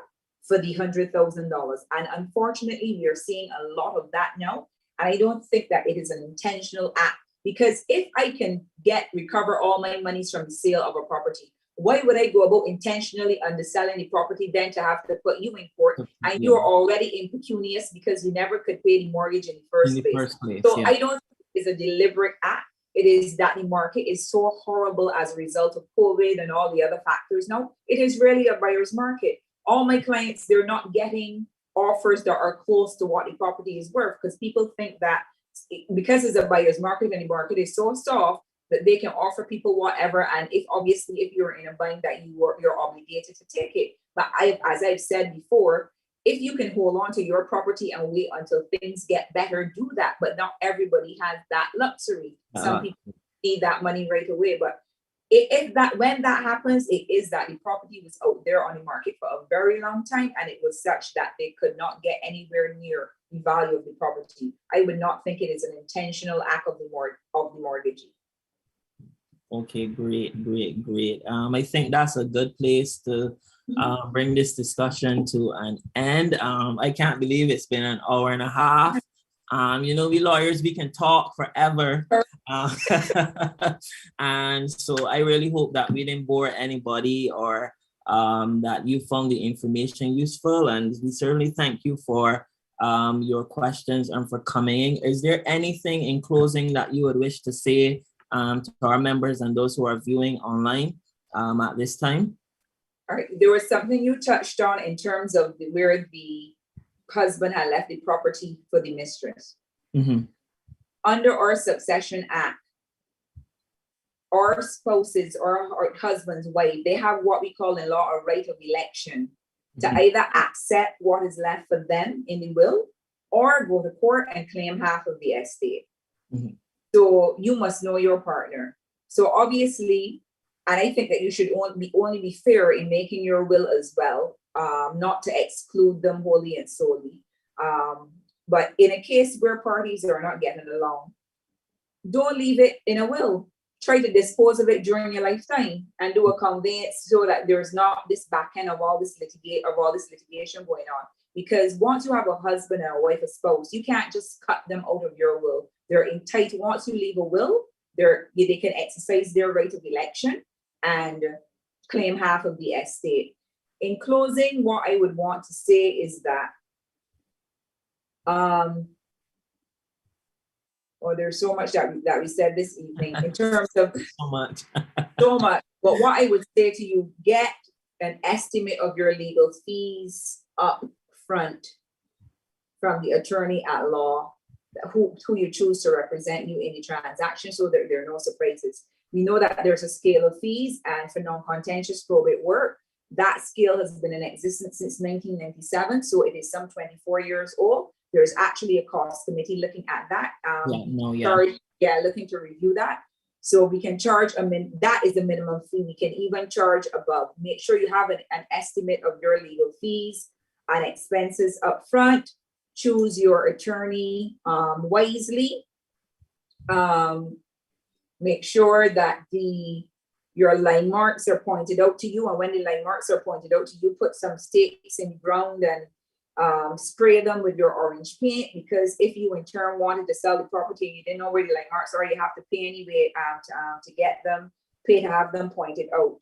for the $100,000. And unfortunately, we are seeing a lot of that now. And I don't think that it is an intentional act, because if I can recover all my monies from the sale of a property, why would I go about intentionally underselling the property then to have to put you in court? And you're already impecunious because you never could pay the mortgage in the first place. So I don't think it's a deliberate act. It is that the market is so horrible as a result of COVID and all the other factors. Now, it is really a buyer's market. All my clients, they're not getting offers that are close to what the property is worth, because people think that because it's a buyer's market and the market is so soft that they can offer people whatever. And if you're in a bind, that you're obligated to take it. But as I've said before, if you can hold on to your property and wait until things get better, do that. But not everybody has that luxury. Some people need that money right away. But when that happens, it is that the property was out there on the market for a very long time, and it was such that they could not get anywhere near the value of the property. I would not think it is an intentional act of the mortgagee. Okay, great. I think that's a good place to bring this discussion to an end. I can't believe it's been an hour and a half. We lawyers, we can talk forever. And so I really hope that we didn't bore anybody, or that you found the information useful. And we certainly thank you for your questions and for coming. Is there anything in closing that you would wish to say to our members and those who are viewing online at this time? All right, there was something you touched on in terms of where the husband had left the property for the mistress. Mm-hmm. Under our Succession Act, our spouses or our husband's wife, they have what we call in law a right of election to either accept what is left for them in the will or go to court and claim half of the estate. Mm-hmm. So you must know your partner. So obviously, and I think that you should only be fair in making your will as well, not to exclude them wholly and solely. But in a case where parties are not getting along, don't leave it in a will. Try to dispose of it during your lifetime and do a conveyance so that there's not this back end of all this litigation going on. Because once you have a husband and a wife, a spouse, you can't just cut them out of your will. They're entitled. Once you leave a will, they can exercise their right of election and claim half of the estate. In closing, what I would want to say is that there's so much that we said this evening in terms of so much. But what I would say to you, get an estimate of your legal fees up front from the attorney at law who you choose to represent you in the transaction, so that there are no surprises. We know that there's a scale of fees, and for non-contentious probate work, that scale has been in existence since 1997, so it is some 24 years old. There's actually a cost committee looking at that. Looking to review that. So we can charge that is the minimum fee. We can even charge above. Make sure you have an estimate of your legal fees and expenses up front. Choose your attorney wisely. Make sure that your line marks are pointed out to you. And when the line marks are pointed out to you, put some stakes in the ground and spray them with your orange paint, because if you in turn wanted to sell the property and you didn't know where the line marks are, you have to pay anyway to get them, pay to have them pointed out.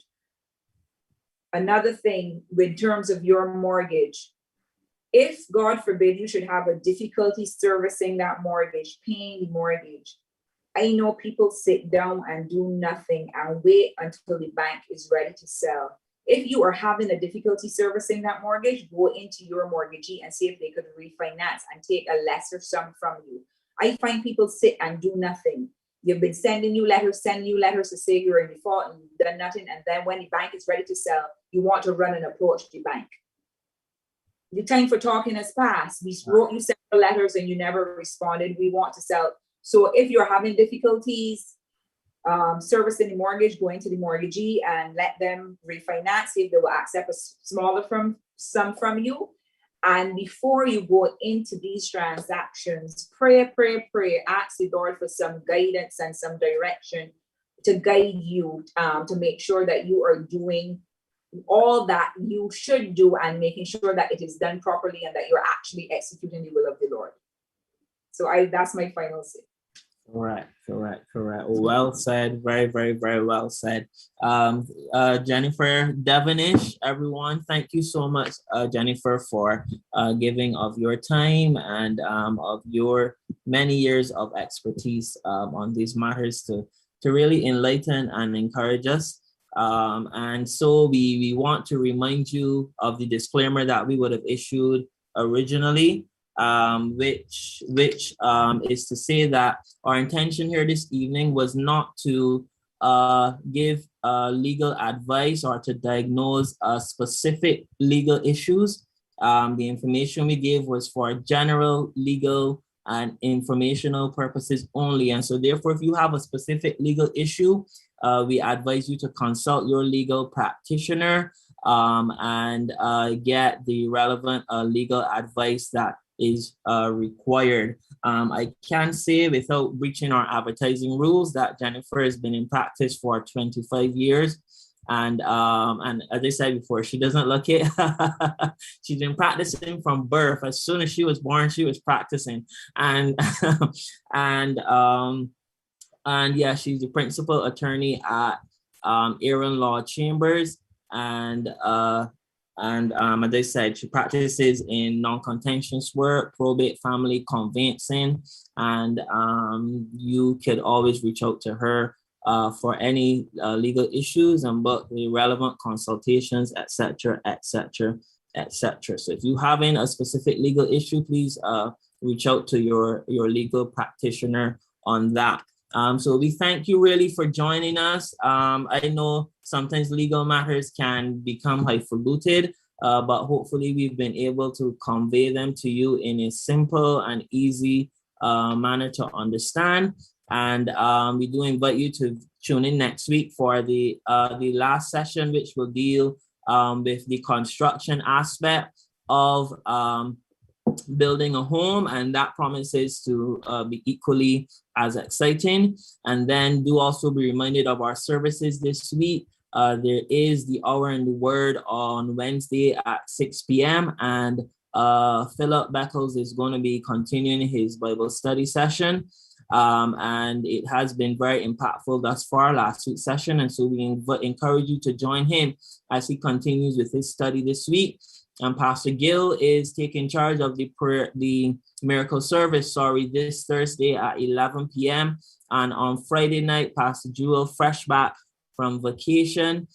Another thing, in terms of your mortgage, if God forbid you should have a difficulty servicing that mortgage, paying the mortgage, I know people sit down and do nothing and wait until the bank is ready to sell. If you are having a difficulty servicing that mortgage, go into your mortgagee and see if they could refinance and take a lesser sum from you. I find people sit and do nothing. You've been sending you letters to say you're in default and you've done nothing. And then when the bank is ready to sell, you want to run and approach the bank. The time for talking has passed. We wrote you several letters and you never responded. We want to sell. So if you're having difficulties servicing the mortgage, go into the mortgagee and let them refinance, see if they will accept a smaller sum from you. And before you go into these transactions, pray. Ask the Lord for some guidance and some direction to guide you, to make sure that you are doing all that you should do and making sure that it is done properly and that you're actually executing the will of the Lord. So that's my final say. Correct. Well said. Very well said. Jennifer Devonish, everyone, thank you so much, Jennifer, for giving of your time and of your many years of expertise on these matters to really enlighten and encourage us. And so we want to remind you of the disclaimer that we would have issued originally, which is to say that our intention here this evening was not to give legal advice or to diagnose specific legal issues. The information we gave was for general legal and informational purposes only. And so therefore, if you have a specific legal issue, we advise you to consult your legal practitioner and get the relevant legal advice that is required. I can say without breaching our advertising rules that Jennifer has been in practice for 25 years. And as I said before, she doesn't look it. She's been practicing from birth. As soon as she was born, she was practicing. And yeah, she's the principal attorney at Aaron Law Chambers. And as I said, she practices in non-contentious work, probate, family, conveyancing, and you could always reach out to her for any legal issues and book the relevant consultations, etc. So if you having a specific legal issue, please reach out to your legal practitioner on that. So we thank you really for joining us. I know sometimes legal matters can become highfalutin, but hopefully we've been able to convey them to you in a simple and easy manner to understand. And we do invite you to tune in next week for the last session, which will deal with the construction aspect of building a home, and that promises to be equally as exciting. And then do also be reminded of our services this week. There is the Hour in the Word on Wednesday at 6 p.m. and Philip Beckles is going to be continuing his Bible study session. And it has been very impactful thus far, last week's session. And so we encourage you to join him as he continues with his study this week. And Pastor Gill is taking charge of the miracle service, this Thursday at 11 p.m. And on Friday night, Pastor Jewel, fresh back from vacation,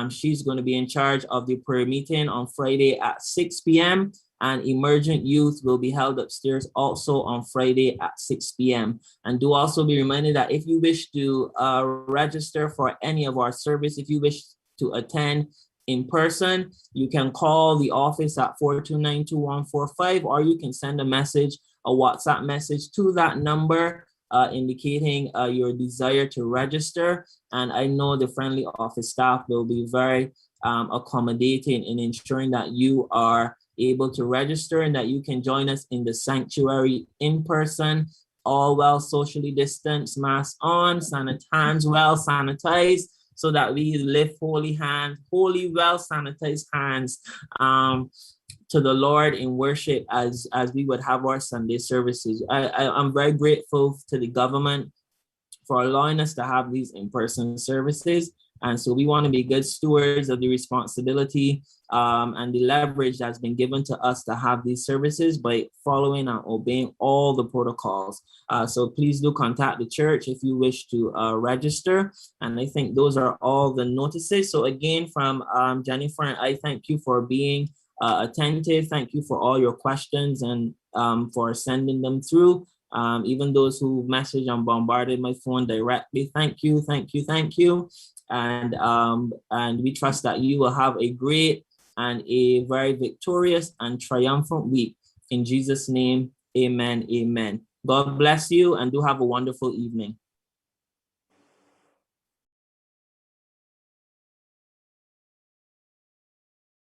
she's going to be in charge of the prayer meeting on Friday at 6 p.m. And Emergent Youth will be held upstairs also on Friday at 6 p.m. And do also be reminded that if you wish to register for any of our service, if you wish to attend in person, you can call the office at 429-2145, or you can send a WhatsApp message to that number indicating your desire to register. And I know the friendly office staff will be very accommodating in ensuring that you are able to register and that you can join us in the sanctuary in person, all well socially distanced, mask on, hands well sanitized, so that we lift holy, well sanitized hands to the Lord in worship as we would have our Sunday services. I'm very grateful to the government for allowing us to have these in-person services. And so we want to be good stewards of the responsibility and the leverage that's been given to us to have these services by following and obeying all the protocols. So please do contact the church if you wish to register. And I think those are all the notices. So again, from Jennifer and I, thank you for being attentive. Thank you for all your questions and for sending them through. Even those who messaged and bombarded my phone directly, thank you. And we trust that you will have a great and a very victorious and triumphant week. In Jesus' name, amen. God bless you and do have a wonderful evening.